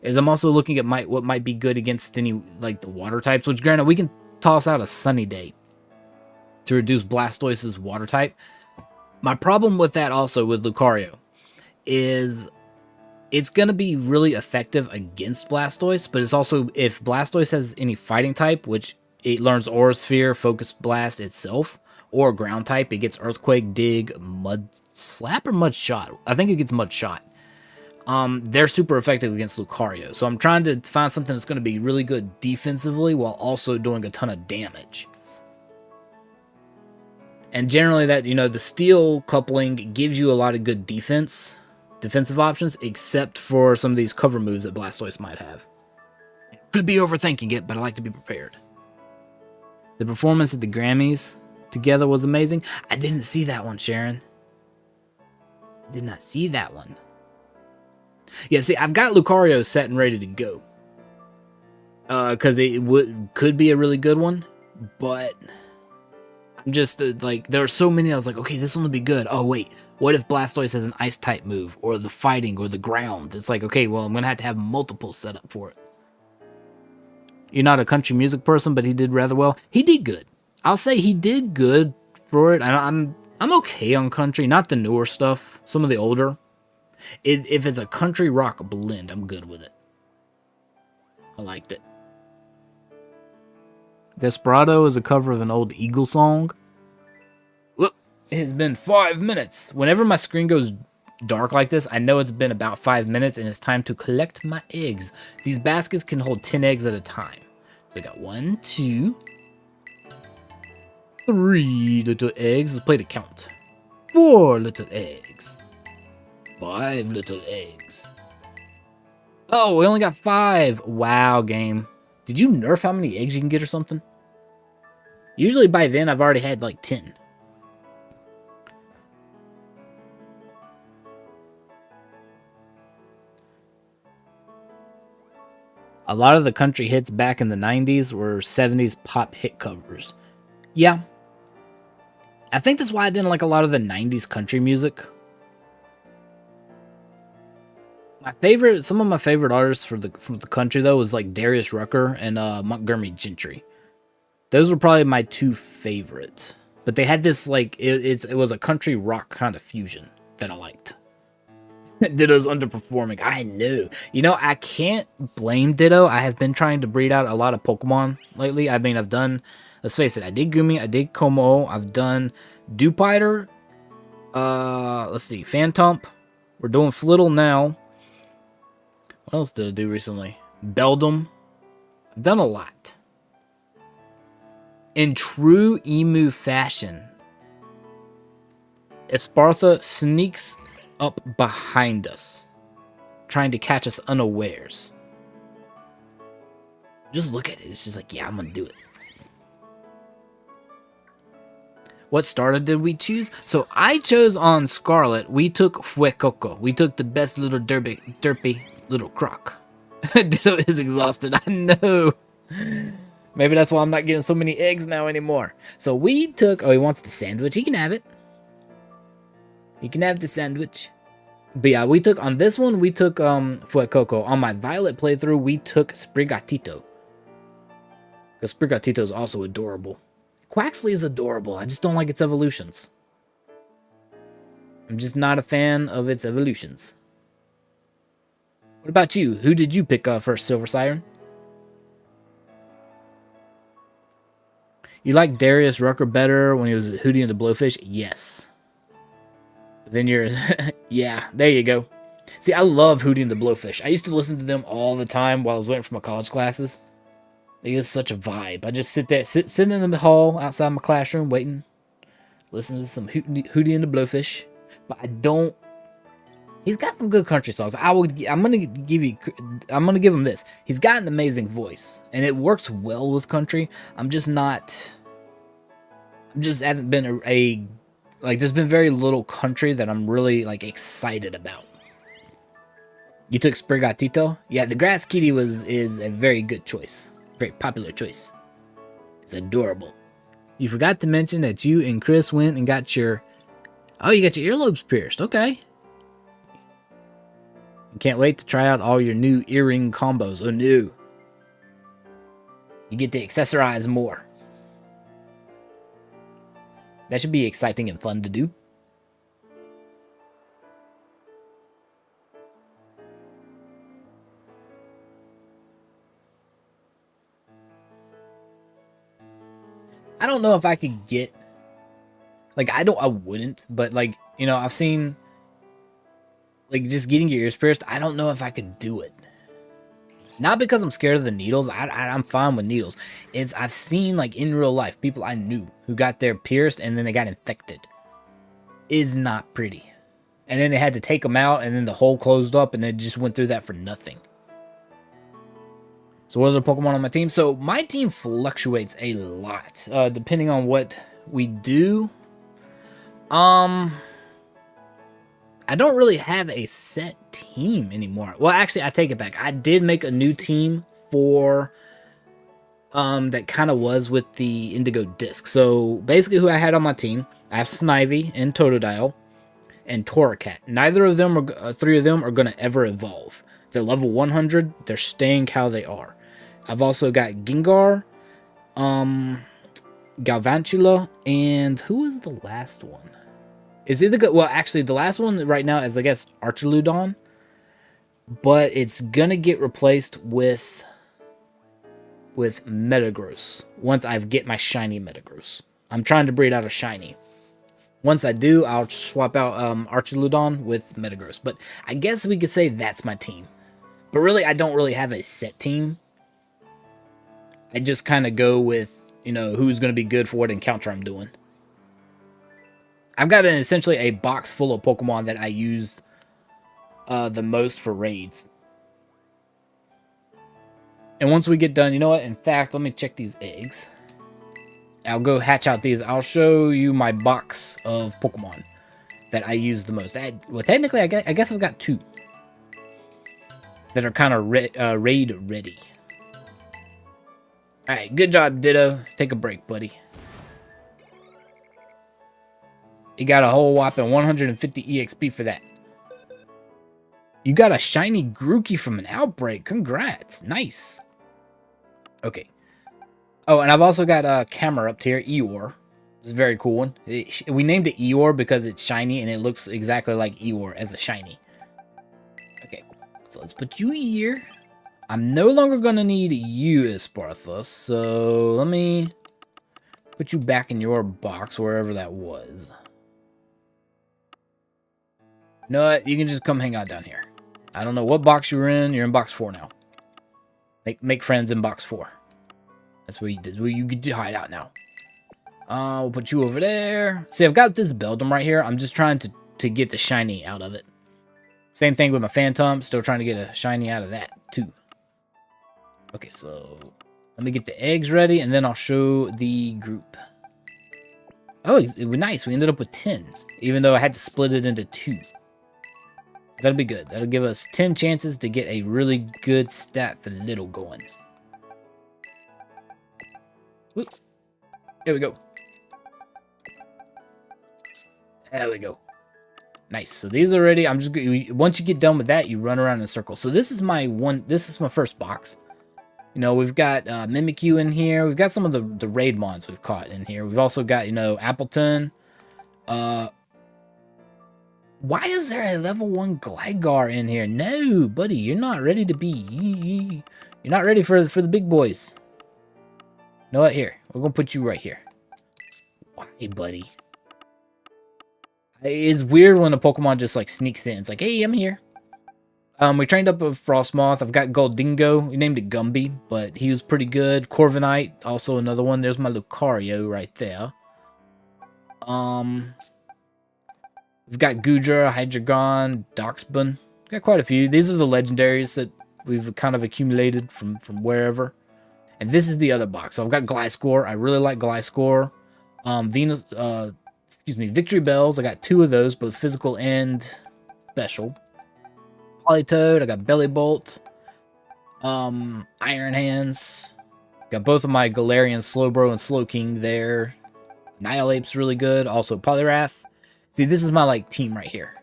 I'm also looking at what might be good against any, like, the water types, which granted, we can toss out a Sunny Day to reduce Blastoise's water type. My problem with that also with Lucario is it's going to be really effective against Blastoise, but it's also, if Blastoise has any fighting type, which it learns Aura Sphere, Focus Blast itself, or ground type, it gets Earthquake, Dig, Mud Slap, or Mud Shot. I think it gets Mud Shot. They're super effective against Lucario, so I'm trying to find something that's going to be really good defensively while also doing a ton of damage. And generally that, the steel coupling gives you a lot of good defensive options, except for some of these cover moves that Blastoise might have. Could be overthinking it, but I like to be prepared. The performance at the Grammys together was amazing. I didn't see that one, Sharon. Did not see that one. Yeah, see, I've got Lucario set and ready to go. Because it could be a really good one, but I'm just, like, there are so many, I was like, okay, this one will be good. Oh, wait, what if Blastoise has an Ice-type move, or the fighting, or the ground? It's like, okay, well, I'm going to have multiple set up for it. You're not a country music person, but he did rather well. He did good. I'll say he did good for it. I'm okay on country, not the newer stuff, some of the older. If it's a country rock blend, I'm good with it. I liked it. Desperado is a cover of an old Eagle song. Whoop, it has been 5 minutes. Whenever my screen goes dark like this, I know it's been about 5 minutes and it's time to collect my eggs. These baskets can hold 10 eggs at a time. So I got 1, 2, 3 little eggs. Let's play the count. 4 little eggs. 5 little eggs. Oh, we only got 5. Wow, game. Did you nerf how many eggs you can get or something? Usually by then I've already had like 10. A lot of the country hits back in the 90s were 70s pop hit covers. Yeah. I think that's why I didn't like a lot of the 90s country music. Some of my favorite artists from the country though was like Darius Rucker and Montgomery Gentry. Those were probably my 2 favorites. But they had this, like, it was a country rock kind of fusion that I liked. Ditto's underperforming. I know. I can't blame Ditto. I have been trying to breed out a lot of Pokemon lately. I mean, I've done, let's face it, I did Gumi, I did Como, I've done Dewpider, let's see, Phantomp. We're doing Flittle now. What else did I do recently? Beldum. I've done a lot. In true emu fashion, Espartha sneaks up behind us, trying to catch us unawares. Just look at it. It's just like, yeah, I'm going to do it. What starter did we choose? So I chose on Scarlet. We took Fuecoco. We took the best little derpy little croc. Ditto is exhausted. I know. Maybe that's why I'm not getting so many eggs now anymore. So we took... Oh, he wants the sandwich. He can have it. He can have the sandwich. But yeah, we took... On this one, we took Fuecoco. On my Violet playthrough, we took Sprigatito. Because Sprigatito is also adorable. Quaxley is adorable. I just don't like its evolutions. I'm just not a fan of its evolutions. What about you? Who did you pick first, Silver Siren? You like Darius Rucker better when he was Hootie and the Blowfish? Yes. But then you're... yeah, there you go. See, I love Hootie and the Blowfish. I used to listen to them all the time while I was waiting for my college classes. It is such a vibe. I just sit there, sitting in the hall outside my classroom waiting. Listening to some Hootie and the Blowfish. But I don't... He's got some good country songs. I'm gonna give him this. He's got an amazing voice, and it works well with country. I just haven't been there's been very little country that I'm really like excited about. You took Sprigatito? Yeah, the Grass Kitty is a very good choice. Very popular choice. It's adorable. You forgot to mention that you and Chris went and got your Oh, you got your earlobes pierced. Okay. Can't wait to try out all your new earring combos. Oh, no. You get to accessorize more. That should be exciting and fun to do. I don't know if I could get... Like, I wouldn't, but, like, you know, I've seen... Like, just getting your ears pierced, I don't know if I could do it. Not because I'm scared of the needles. I'm fine with needles. It's I've seen, like, in real life, people I knew who got their pierced and then they got infected. Is not pretty. And then they had to take them out and then the hole closed up and they just went through that for nothing. So what are the Pokemon on my team? So my team fluctuates a lot, depending on what we do. I don't really have a set team anymore. Well, actually, I take it back. I did make a new team for that kind of was with the Indigo Disc. So basically, who I had on my team, I have Snivy and Totodile and Torracat. Neither of them, or three of them, are going to ever evolve. They're level 100. They're staying how they are. I've also got Gengar, Galvantula, and who is the last one? Is either good? Well, actually, the last one right now is, I guess, Archaludon, but it's gonna get replaced with Metagross once I get my shiny Metagross. I'm trying to breed out a shiny. Once I do, I'll swap out Archaludon with Metagross. But I guess we could say that's my team. But really, I don't really have a set team. I just kind of go with, you know, who's going to be good for what encounter I'm doing. I've got essentially a box full of Pokemon that I use the most for raids. And once we get done, you know what? In fact, let me check these eggs. I'll go hatch out these. I'll show you my box of Pokemon that I use the most. Well, technically, I guess I've got two that are kind of raid ready. Alright, good job, Ditto. Take a break, buddy. You got a whole whopping 150 EXP for that. You got a shiny Grookey from an outbreak. Congrats. Nice. Okay. Oh, and I've also got a camera up here, Eeyore. It's a very cool one. We named it Eeyore because it's shiny and it looks exactly like Eeyore as a shiny. Okay, so let's put you here. I'm no longer going to need you, Espartha, so let me put you back in your box, wherever that was. You know what? You can just come hang out down here. I don't know what box you were in. You're in box 4 now. Make friends in box 4. That's where you get to hide out now. We'll put you over there. See, I've got this Beldum right here. I'm just trying to get the shiny out of it. Same thing with my Phantom. Still trying to get a shiny out of that, too. Okay, so let me get the eggs ready, and then I'll show the group. Oh, it was nice. We ended up with 10, even though I had to split it into 2. That'll be good. That'll give us 10 chances to get a really good stat for Little going. Whoop. There we go. There we go. Nice. So these are ready. I'm just once you get done with that, you run around in a circle. So this is my first box. You know, we've got Mimikyu in here. We've got some of the raid mons we've caught in here. We've also got, you know, Appleton. Why is there a level 1 Gligar in here? No, buddy, you're not ready to be. You're not ready for the big boys. You know what? Here, we're gonna put you right here. Why, buddy? It's weird when a Pokemon just like sneaks in. It's like, hey, I'm here. We trained up a Frostmoth. I've got Goldingo. We named it Gumby, but he was pretty good. Corviknight, also another one. There's my Lucario right there. We've got Goodra, Hydreigon, Doxbun. Got quite a few. These are the legendaries that we've kind of accumulated from wherever. And this is the other box. So I've got Gliscor. I really like Gliscor. Victory Bells. I got 2 of those, both physical and special. Politoed. I got Bellybolt. Iron Hands. Got both of my Galarian Slowbro and Slowking there. Annihilape's really good. Also Poliwrath. See, this is my like team right here.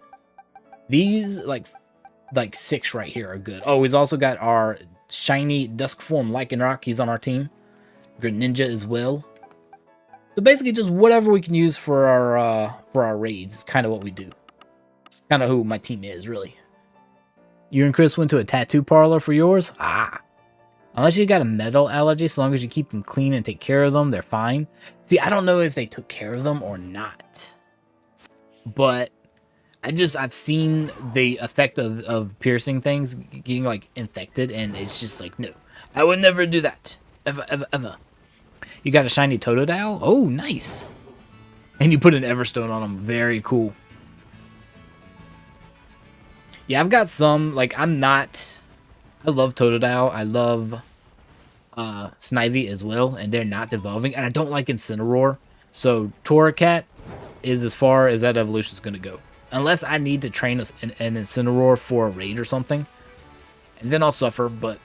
These like 6 right here are good. Oh, he's also got our shiny dusk form Lycanroc. He's on our team. Greninja as well. So basically, just whatever we can use for our raids is kind of what we do. Kind of who my team is, really. You and Chris went to a tattoo parlor for yours? Ah. Unless you got a metal allergy, so long as you keep them clean and take care of them, they're fine. See, I don't know if they took care of them or not. But I've seen the effect of piercing things getting like infected, and it's just like, no. I would never do that. Ever, ever, ever. You got a shiny Totodile? Oh, nice. And you put an Everstone on them. Very cool. Yeah, I've got some, like, I love Totodile. I love Snivy as well, and they're not evolving. And I don't like Incineroar. So, Torracat is as far as that evolution is going to go. Unless I need to train an Incineroar for a raid or something. And then I'll suffer, but...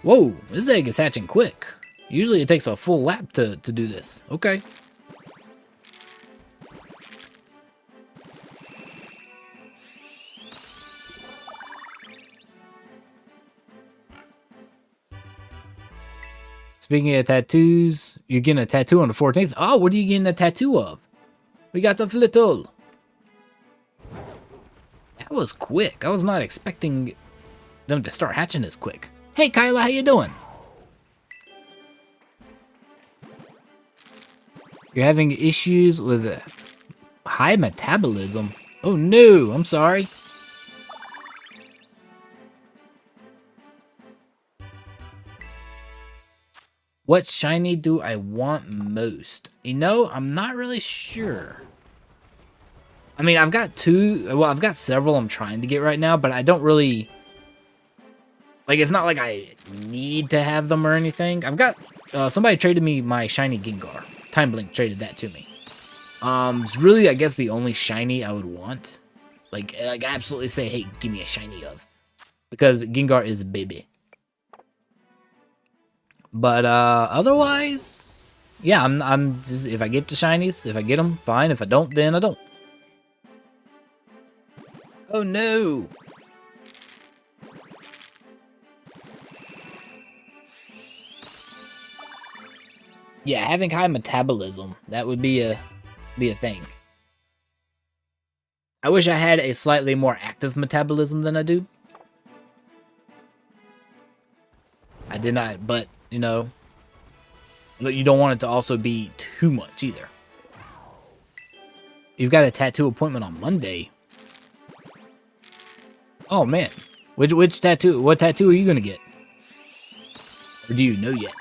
Whoa, this egg is hatching quick. Usually it takes a full lap to do this. Okay. Speaking of tattoos, you're getting a tattoo on the 14th. Oh, what are you getting a tattoo of? We got the Flittle. That was quick. I was not expecting them to start hatching this quick. Hey, Kyla, how you doing? You're having issues with high metabolism. Oh no, I'm sorry. What shiny do I want most? You know, I'm not really sure. I mean, I've got several I'm trying to get right now, but I don't really... Like, it's not like I need to have them or anything. I've got... somebody traded me my shiny Gengar. Time Blink traded that to me. It's really, I guess, the only shiny I would want. Like absolutely say, hey, give me a shiny of. Because Gengar is a baby. But otherwise, yeah, I'm just, if I get the shinies, if I get them, fine. If I don't, then I don't. Oh no! Yeah, having high metabolism, that would be a thing. I wish I had a slightly more active metabolism than I do. I did not, but, you know, you don't want it to also be too much either. You've got a tattoo appointment on Monday. Oh, man. Which tattoo? What tattoo are you going to get? Or do you know yet?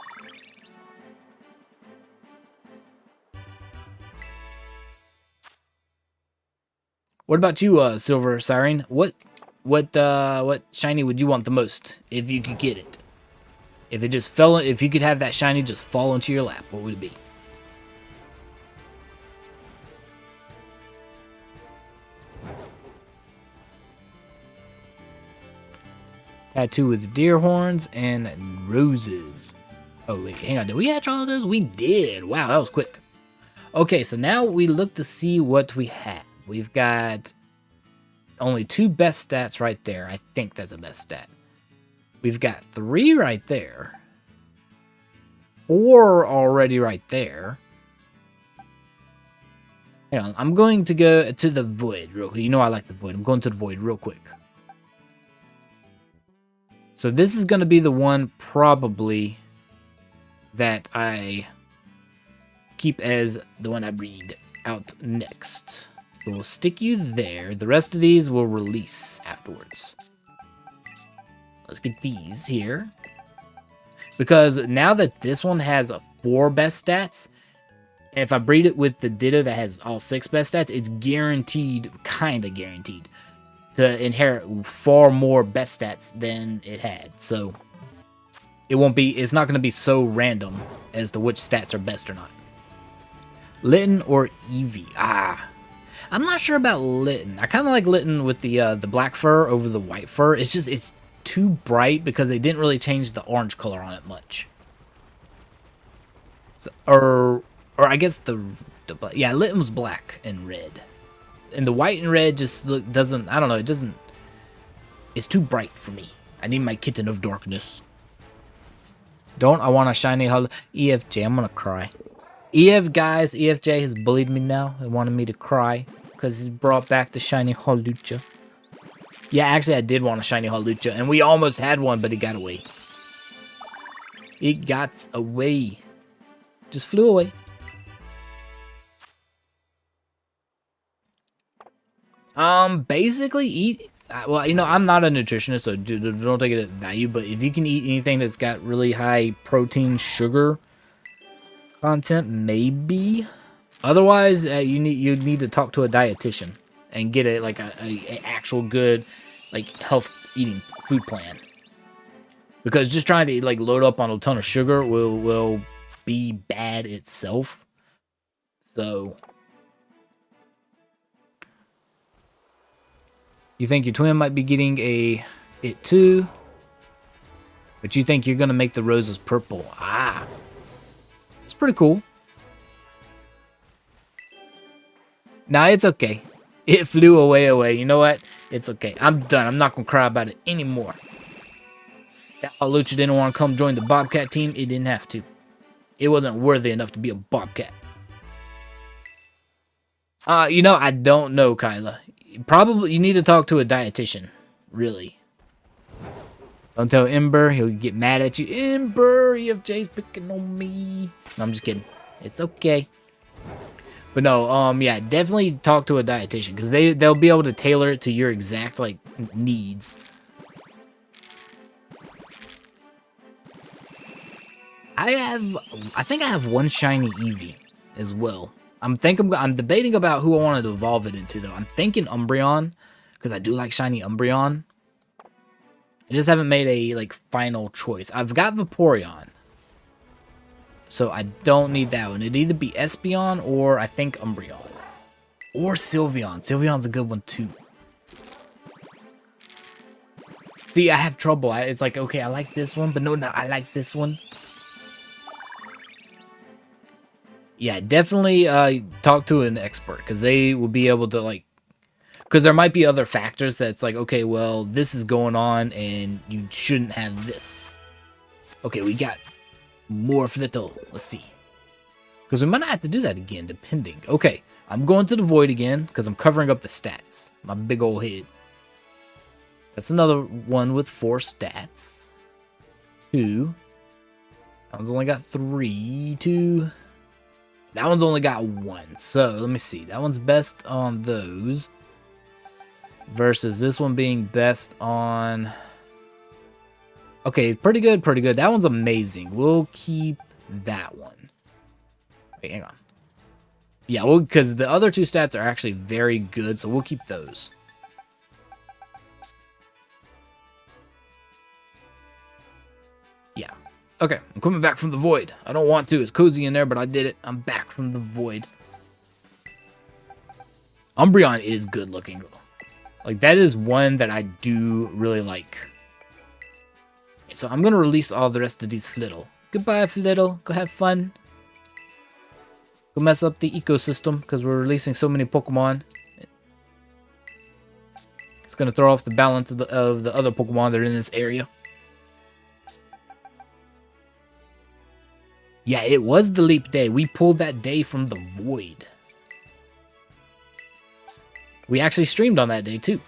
What about you, Silver Siren? What shiny would you want the most if you could get it? If it just fell, if you could have that shiny just fall into your lap, what would it be? Tattoo with deer horns and roses. Oh wait, hang on. Did we hatch all of those? We did. Wow, that was quick. Okay, so now we look to see what we have. We've got only 2 best stats right there. I think that's the best stat. We've got 3 right there. 4 already right there. Hang on, I'm going to go to the void real quick. You know I like the void. I'm going to the void real quick. So this is going to be the one probably that I keep as the one I breed out next. So we'll stick you there. The rest of these will release afterwards. Let's get these here. Because now that this one has 4 best stats, and if I breed it with the Ditto that has all 6 best stats, it's guaranteed, kind of guaranteed, to inherit far more best stats than it had. So it's not going to be so random as to which stats are best or not. Litten or Eevee? I'm not sure about Litten. I kind of like Litten with the black fur over the white fur. It's too bright because they didn't really change the orange color on it much. So, or I guess the Octopus. Yeah, Litten's black and red. And the white and red just doesn't, I don't know, it doesn't, it's too bright for me. I need my kitten of darkness. Don't I want a shiny EFJ, I'm gonna cry. Guys, EFJ has bullied me now and wanted me to cry because he's brought back the shiny Hawlucha. Yeah, actually I did want a shiny Hawlucha and we almost had one, but it got away. It got away. Just flew away. Basically eat, well, you know, I'm not a nutritionist, so don't take it at value, but if you can eat anything that's got really high protein, sugar content, maybe. Otherwise, you need to talk to a dietitian and get a actual good, like, health eating food plan. Because just trying to like load up on a ton of sugar will be bad itself. So you think your twin might be getting it too, but you think you're gonna make the roses purple. Ah, it's pretty cool. Nah, it's okay. It flew away. You know what? It's okay. I'm done. I'm not gonna cry about it anymore. That Hawlucha didn't want to come join the Bobcat team. It didn't have to. It wasn't worthy enough to be a Bobcat. You know, I don't know, Kyla. Probably you need to talk to a dietitian. Really. Don't tell Ember. He'll get mad at you. Ember, EFJ's picking on me. No, I'm just kidding. It's okay. But no, yeah, definitely talk to a dietitian because they'll be able to tailor it to your exact like needs. I think I have one shiny Eevee as well. I'm debating about who I wanted to evolve it into though. I'm thinking Umbreon because I do like shiny Umbreon. I just haven't made a like final choice. I've got Vaporeon, so I don't need that one. It'd either be Espeon or I think Umbreon or Sylveon. Sylveon's a good one too. See, I have trouble. It's like, okay, I like this one, but no, I like this one. Yeah, definitely talk to an expert because they will be able to like, because there might be other factors that's like, okay, well, this is going on and you shouldn't have this. Okay, we got more Flitto. Let's see. Because we might not have to do that again, depending. Okay, I'm going to the Void again because I'm covering up the stats. My big old head. That's another one with 4 stats. 2. That one's only got 3. 2. That one's only got 1. So, let me see. That one's best on those. Versus this one being best on... Okay, pretty good, pretty good. That one's amazing. We'll keep that one. Wait, hang on. Yeah, well, because the other 2 stats are actually very good, so we'll keep those. Yeah. Okay, I'm coming back from the Void. I don't want to. It's cozy in there, but I did it. I'm back from the Void. Umbreon is good looking. Like, that is one that I do really like. So I'm going to release all the rest of these Flittle. Goodbye, Flittle. Go have fun. Go mess up the ecosystem because we're releasing so many Pokemon. It's going to throw off the balance of the other Pokemon that are in this area. Yeah, it was the leap day. We pulled that day from the Void. We actually streamed on that day too.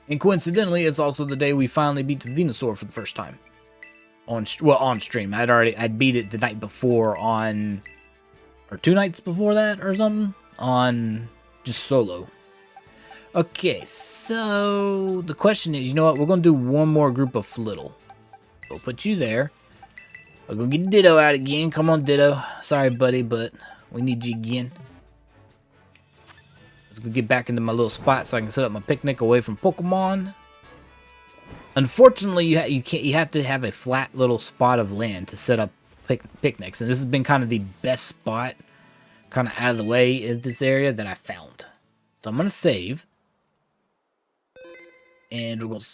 And coincidentally, it's also the day we finally beat the Venusaur for the first time. On stream. I'd beat it the night before on... Or 2 nights before that or something? On just solo. Okay, so the question is, you know what? We're going to do one more group of Flittle. We'll put you there. We're going to get Ditto out again. Come on, Ditto. Sorry, buddy, but we need you again. Let's go get back into my little spot so I can set up my picnic away from Pokemon. Unfortunately, you have to have a flat little spot of land to set up picnics, and this has been kind of the best spot, kind of out of the way in this area that I found. So I'm gonna save, and we're gonna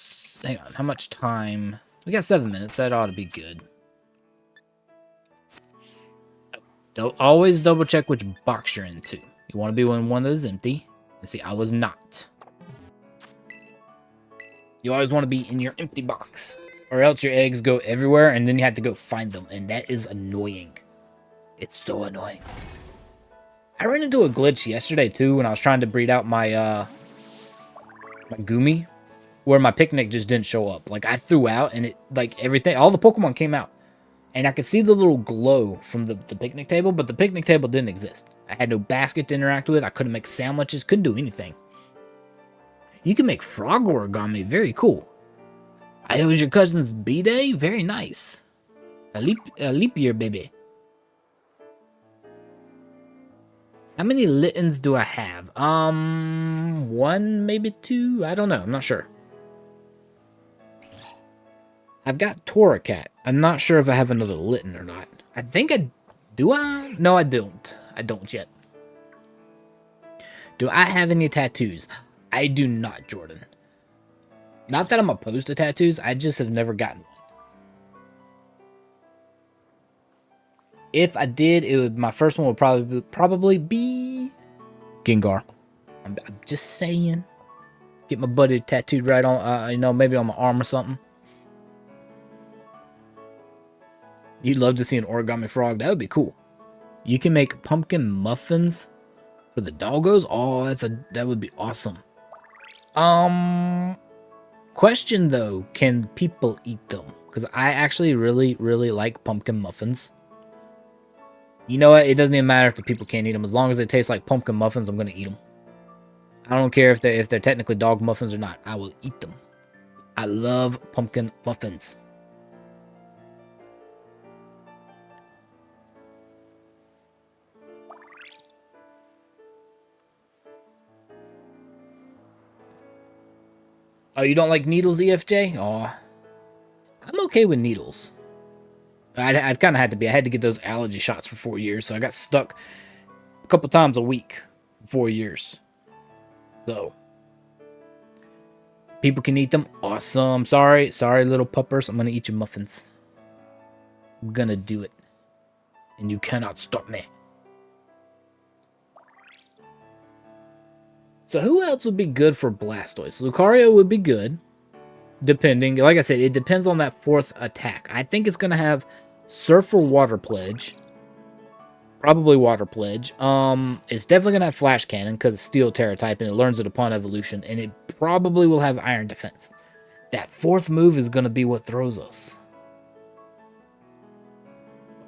hang on. How much time? We got 7 minutes. That ought to be good. Always double check which box you're into. You want to be in one that is empty. And see, I was not. You always want to be in your empty box. Or else your eggs go everywhere and then you have to go find them. And that is annoying. It's so annoying. I ran into a glitch yesterday too when I was trying to breed out my my Gumi, where my picnic just didn't show up. Like I threw out and it like everything, all the Pokemon came out. And I could see the little glow from the picnic table, but the picnic table didn't exist. I had no basket to interact with. I couldn't make sandwiches, couldn't do anything. You can make frog origami, very cool. It was your cousin's B-Day, very nice. A leap year, baby. How many Littens do I have? One, maybe two? I don't know. I'm not sure. I've got Toracat. I'm not sure if I have another Litten or not. I think I... Do I? No, I don't. I don't yet. Do I have any tattoos? I do not, Jordan. Not that I'm opposed to tattoos. I just have never gotten one. If I did, my first one would probably be Gengar. I'm just saying. Get my buddy tattooed right on, maybe on my arm or something. You'd love to see an origami frog. That would be cool. You can make pumpkin muffins for the doggos. Oh, that would be awesome. Question though, can people eat them? Because I actually really, really like pumpkin muffins. You know what? It doesn't even matter if the people can't eat them. As long as they taste like pumpkin muffins, I'm going to eat them. I don't care if they're technically dog muffins or not. I will eat them. I love pumpkin muffins. Oh, you don't like needles, EFJ? Oh, I'm okay with needles. I'd kind of had to be. I had to get those allergy shots for 4 years, so I got stuck a couple times a week for 4 years. So, people can eat them. Awesome. Sorry, little puppers. I'm gonna eat your muffins. I'm gonna do it, and you cannot stop me. So, who else would be good for Blastoise? Lucario would be good, depending. Like I said, it depends on that fourth attack. I think it's gonna have Surf or Water Pledge. Probably Water Pledge. It's definitely gonna have Flash Cannon because it's Steel Tera type and it learns it upon evolution, and it probably will have Iron Defense. That fourth move is gonna be what throws us.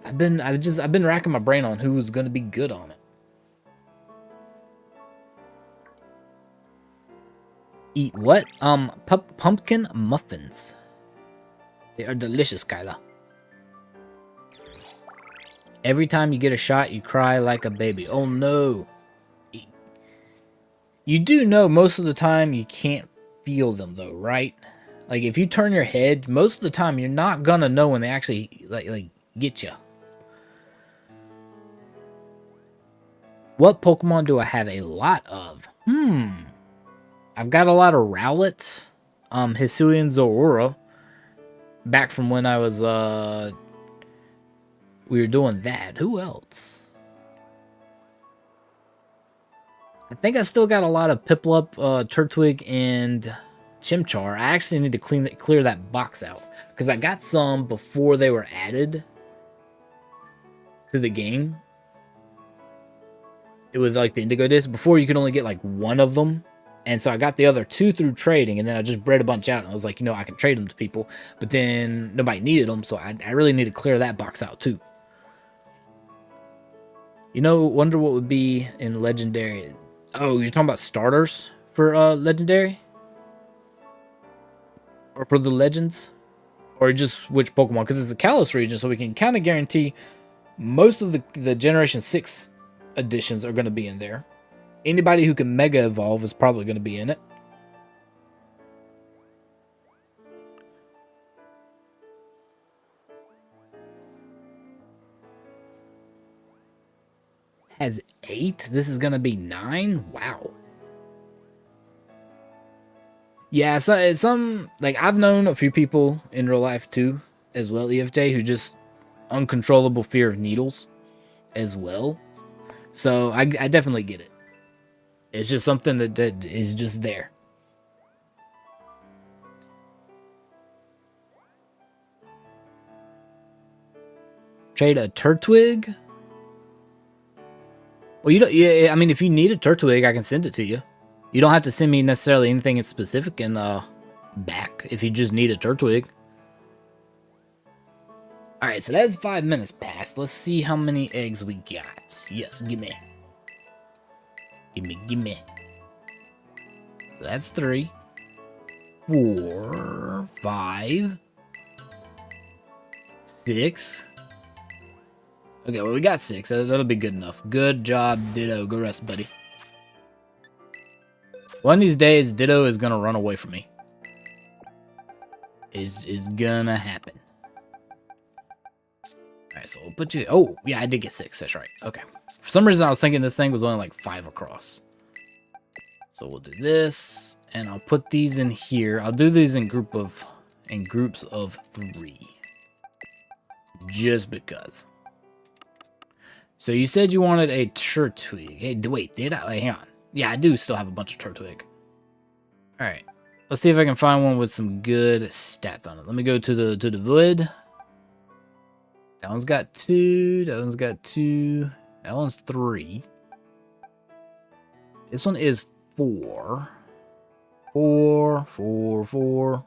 I've been racking my brain on who was gonna be good on it. Eat what? Pumpkin muffins. They are delicious, Kyla. Every time you get a shot, you cry like a baby. Oh no. You do know most of the time you can't feel them though, right? Like if you turn your head, most of the time you're not gonna know when they actually like get you. What Pokemon do I have a lot of? I've got a lot of Rowlet, Hisuian Zorora. Back from when I was we were doing that. Who else? I think I still got a lot of Piplup, Turtwig, and Chimchar. I actually need to clear that box out because I got some before they were added to the game. It was like the Indigo Disc. Before you could only get like one of them. And so I got the other two through trading, and then I just bred a bunch out, and I was like, I can trade them to people. But then nobody needed them, so I really need to clear that box out too. Wonder what would be in Legendary. Oh, you're talking about starters for Legendary? Or for the Legends? Or just which Pokemon? Because it's a Kalos region, so we can kind of guarantee most of the Generation 6 editions are going to be in there. Anybody who can Mega Evolve is probably going to be in it. Has 8? This is going to be 9? Wow. Yeah, so some, like, I've known a few people in real life too, as well, EFJ, who just uncontrollable fear of needles. as well. So I definitely get it. It's just something that is just there. Trade a Turtwig? Well, you don't. Yeah, I mean, if you need a Turtwig, I can send it to you. You don't have to send me necessarily anything specific in back if you just need a Turtwig. All right, so that's 5 minutes past. Let's see how many eggs we got. Yes, give me. Give me. So that's 3, 4, 5, 6. Okay, well, we got 6. That'll be good enough. Good job, Ditto. Go rest, buddy. One of these days, Ditto is gonna run away from me. Is gonna happen. Alright, so we'll put you... Oh, yeah, I did get 6. That's right. Okay. For some reason, I was thinking this thing was only like 5 across. So we'll do this, and I'll put these in here. I'll do these in groups of 3. Just because. So you said you wanted a Turtwig. Hey, wait, did I? Wait, hang on. Yeah, I do still have a bunch of Turtwig. Alright. Let's see if I can find one with some good stats on it. Let me go to the void. That one's got 2. That one's got 2. That one's 3. This one is 4. 4, 4, 4.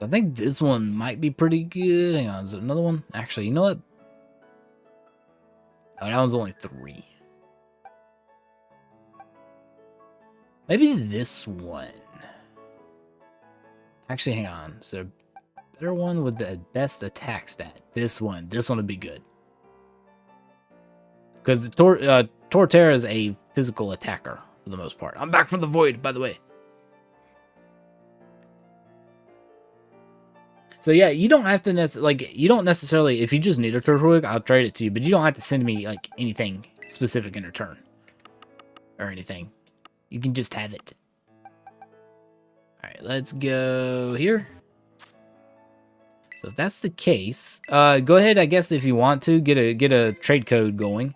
I think this one might be pretty good. Hang on, is there another one? Actually, you know what? Oh, that one's only 3. Maybe this one. Actually, hang on. Is there a better one with the best attack stat? This one. This one would be good. Because Tera is a physical attacker for the most part. I'm back from the void, by the way. So yeah, you don't have to you don't necessarily, if you just need a Turtwig, I'll trade it to you, but you don't have to send me like anything specific in return or anything. You can just have it. All right, let's go here. So if that's the case, go ahead, I guess, if you want to get a trade code going.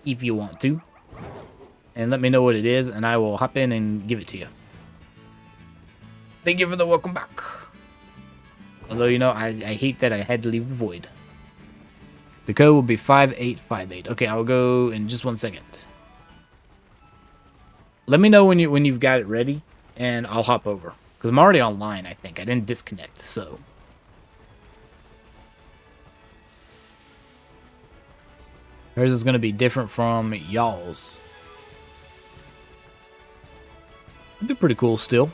If you want to. And let me know what it is, and I will hop in and give it to you. Thank you for the welcome back. Although, you know, I hate that I had to leave the void. The code will be 5858. Okay, I'll go in just 1 second. Let me know when you've got it ready, and I'll hop over. Because I'm already online, I think. I didn't disconnect, so. Hers is going to be different from y'all's. It'd be pretty cool still.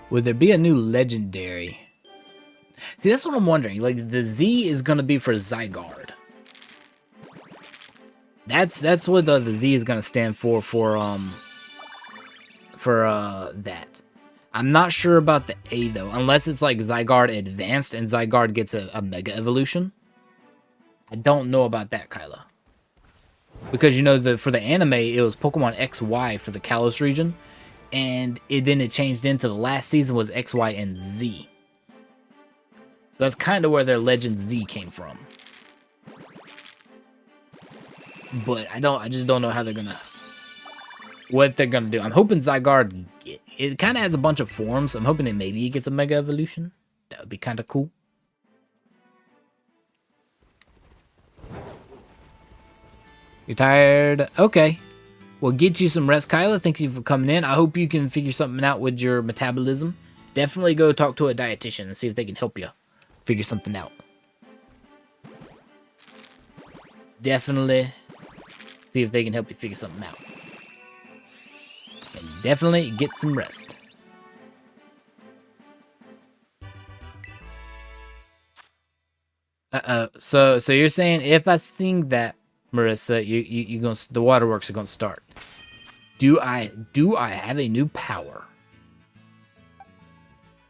Would there be a new legendary? See, that's what I'm wondering. Like, the Z is going to be for Zygarde. That's what the Z is going to stand for that. I'm not sure about the A, though. Unless it's like Zygarde Advanced and Zygarde gets a Mega Evolution. I don't know about that, Kyla. Because, you know, for the anime, it was Pokemon XY for the Kalos region. And then it changed into the last season was X, Y, and Z. So that's kind of where their Legend Z came from. But I just don't know how they're gonna, what they're gonna do. I'm hoping Zygarde, it kind of has a bunch of forms. I'm hoping that maybe it gets a Mega Evolution. That would be kind of cool. You're tired? Okay. We'll get you some rest, Kyla. Thank you for coming in. I hope you can figure something out with your metabolism. Definitely go talk to a dietitian and see if they can help you figure something out. Definitely see if they can help you figure something out. And definitely get some rest. So you're saying if I sing that, Marissa, you gonna, the waterworks are gonna start. Do I have a new power?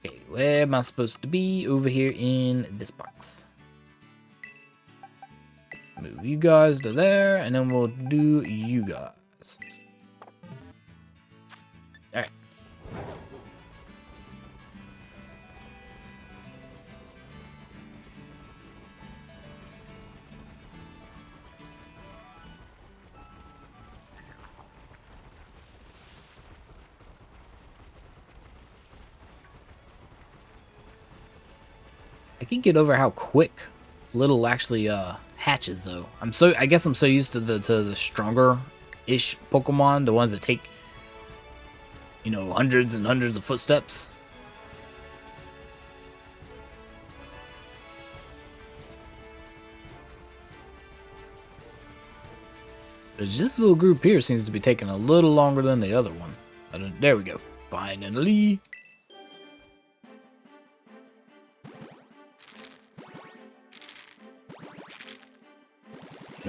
Okay, where am I supposed to be? Over here in this box. move you guys to there, and then we'll do you guys. Alright. I can get over how quick little actually hatches though. I guess I'm so used to the stronger ish Pokemon, the ones that take, you know, hundreds and hundreds of footsteps. But this little group here seems to be taking a little longer than the other one. There we go. Finally.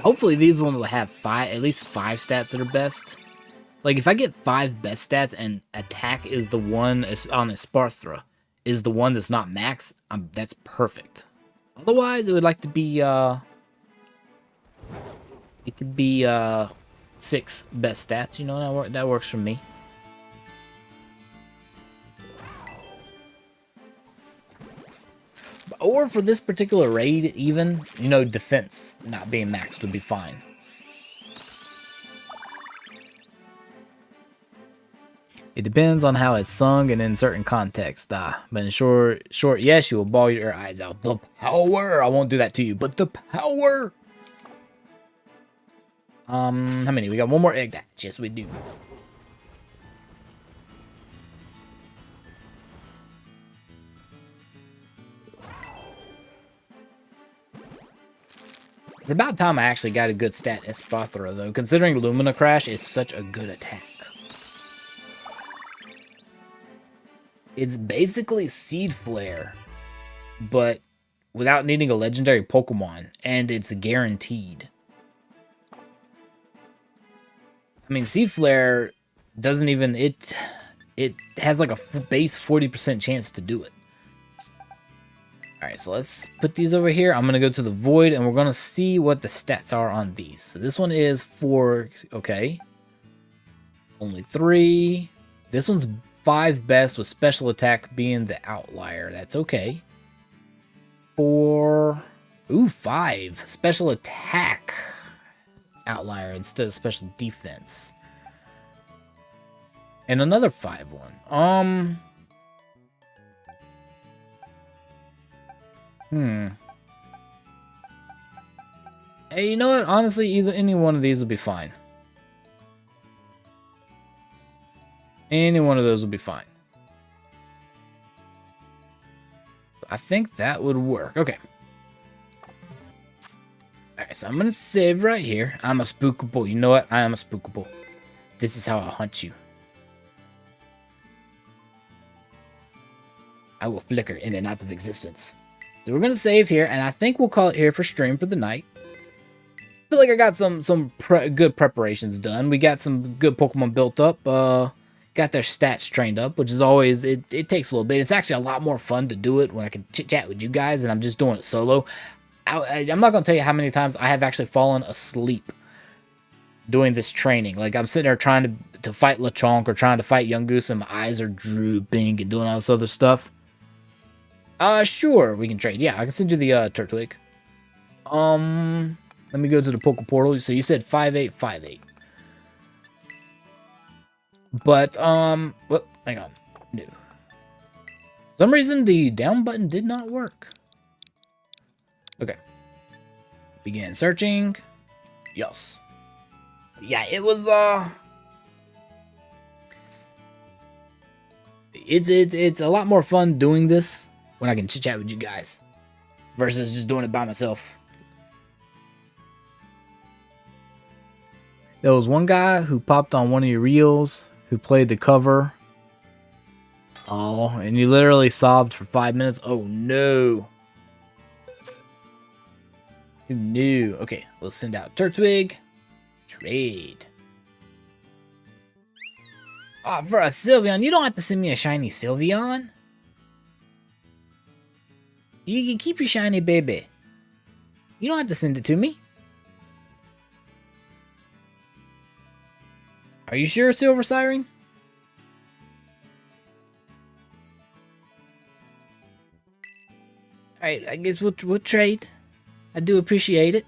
Hopefully these ones will have at least 5 stats that are best. Like if I get 5 best stats and attack is the one on Esparthra is the one that's not max, that's perfect. Otherwise it would like to be it could be 6 best stats, you know, that works for me. Or for this particular raid, even, you know, defense not being maxed would be fine. It depends on how it's sung and in certain contexts. But in short, yes, you will bawl your eyes out. The power! I won't do that to you, but the power! How many? We got one more egg. Yes, we do. It's about time I actually got a good stat Esparthra, though, considering Lumina Crash is such a good attack. It's basically Seed Flare, but without needing a legendary Pokemon, and it's guaranteed. I mean, Seed Flare doesn't even... It has like a base 40% chance to do it. Alright, so let's put these over here. I'm going to go to the Void, and we're going to see what the stats are on these. So this one is 4, okay. Only 3. This one's 5 best, with special attack being the outlier. That's okay. 4. Ooh, 5. Special attack outlier instead of special defense. And another 5 one. Hey, you know what? Honestly, any one of these will be fine. Any one of those will be fine. I think that would work. Okay. Alright, so I'm going to save right here. I'm a spookable. You know what? I am a spookable. This is how I'll hunt you. I will flicker in and out of existence. So we're going to save here, and I think we'll call it here for stream for the night. I feel like I got some good preparations done. We got some good Pokemon built up. Got their stats trained up, which is always, it takes a little bit. It's actually a lot more fun to do it when I can chit-chat with you guys, and I'm just doing it solo. I'm not going to tell you how many times I have actually fallen asleep doing this training. Like, I'm sitting there trying to fight Lechonk or trying to fight Young Goose, and my eyes are drooping and doing all this other stuff. Sure, we can trade. Yeah, I can send you the Turtwig. Let me go to the Poke Portal. So you said 5858. But whoop, hang on. No. For some reason the down button did not work. Okay. Begin searching. Yes. Yeah, it was it's a lot more fun doing this when I can chit chat with you guys versus just doing it by myself. There was one guy who popped on one of your reels who played the cover. Oh, and you literally sobbed for 5 minutes. Oh no. Who knew? Okay, we'll send out Turtwig. Trade. Oh, for a Sylveon, you don't have to send me a shiny Sylveon. You can keep your shiny baby. You don't have to send it to me. Are you sure, Silver Siren? Alright, I guess we'll trade. I do appreciate it.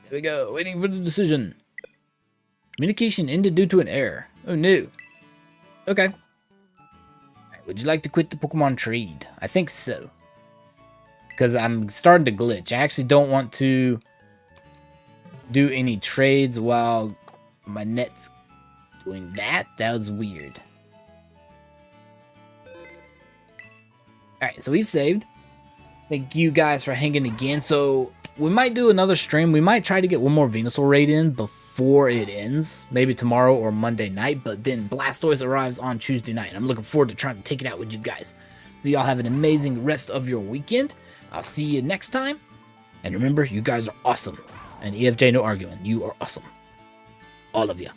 There we go, waiting for the decision. Communication ended due to an error. Oh no. Okay. Right, would you like to quit the Pokemon trade? I think so. Because I'm starting to glitch. I actually don't want to do any trades while my net's doing that. That was weird. Alright, so we saved. Thank you guys for hanging again. So we might do another stream. We might try to get one more Venusaur raid in before it ends. Maybe tomorrow or Monday night. But then Blastoise arrives on Tuesday night. I'm looking forward to trying to take it out with you guys. So y'all have an amazing rest of your weekend. I'll see you next time. And remember, you guys are awesome. And EFJ, no arguing. You are awesome. All of you.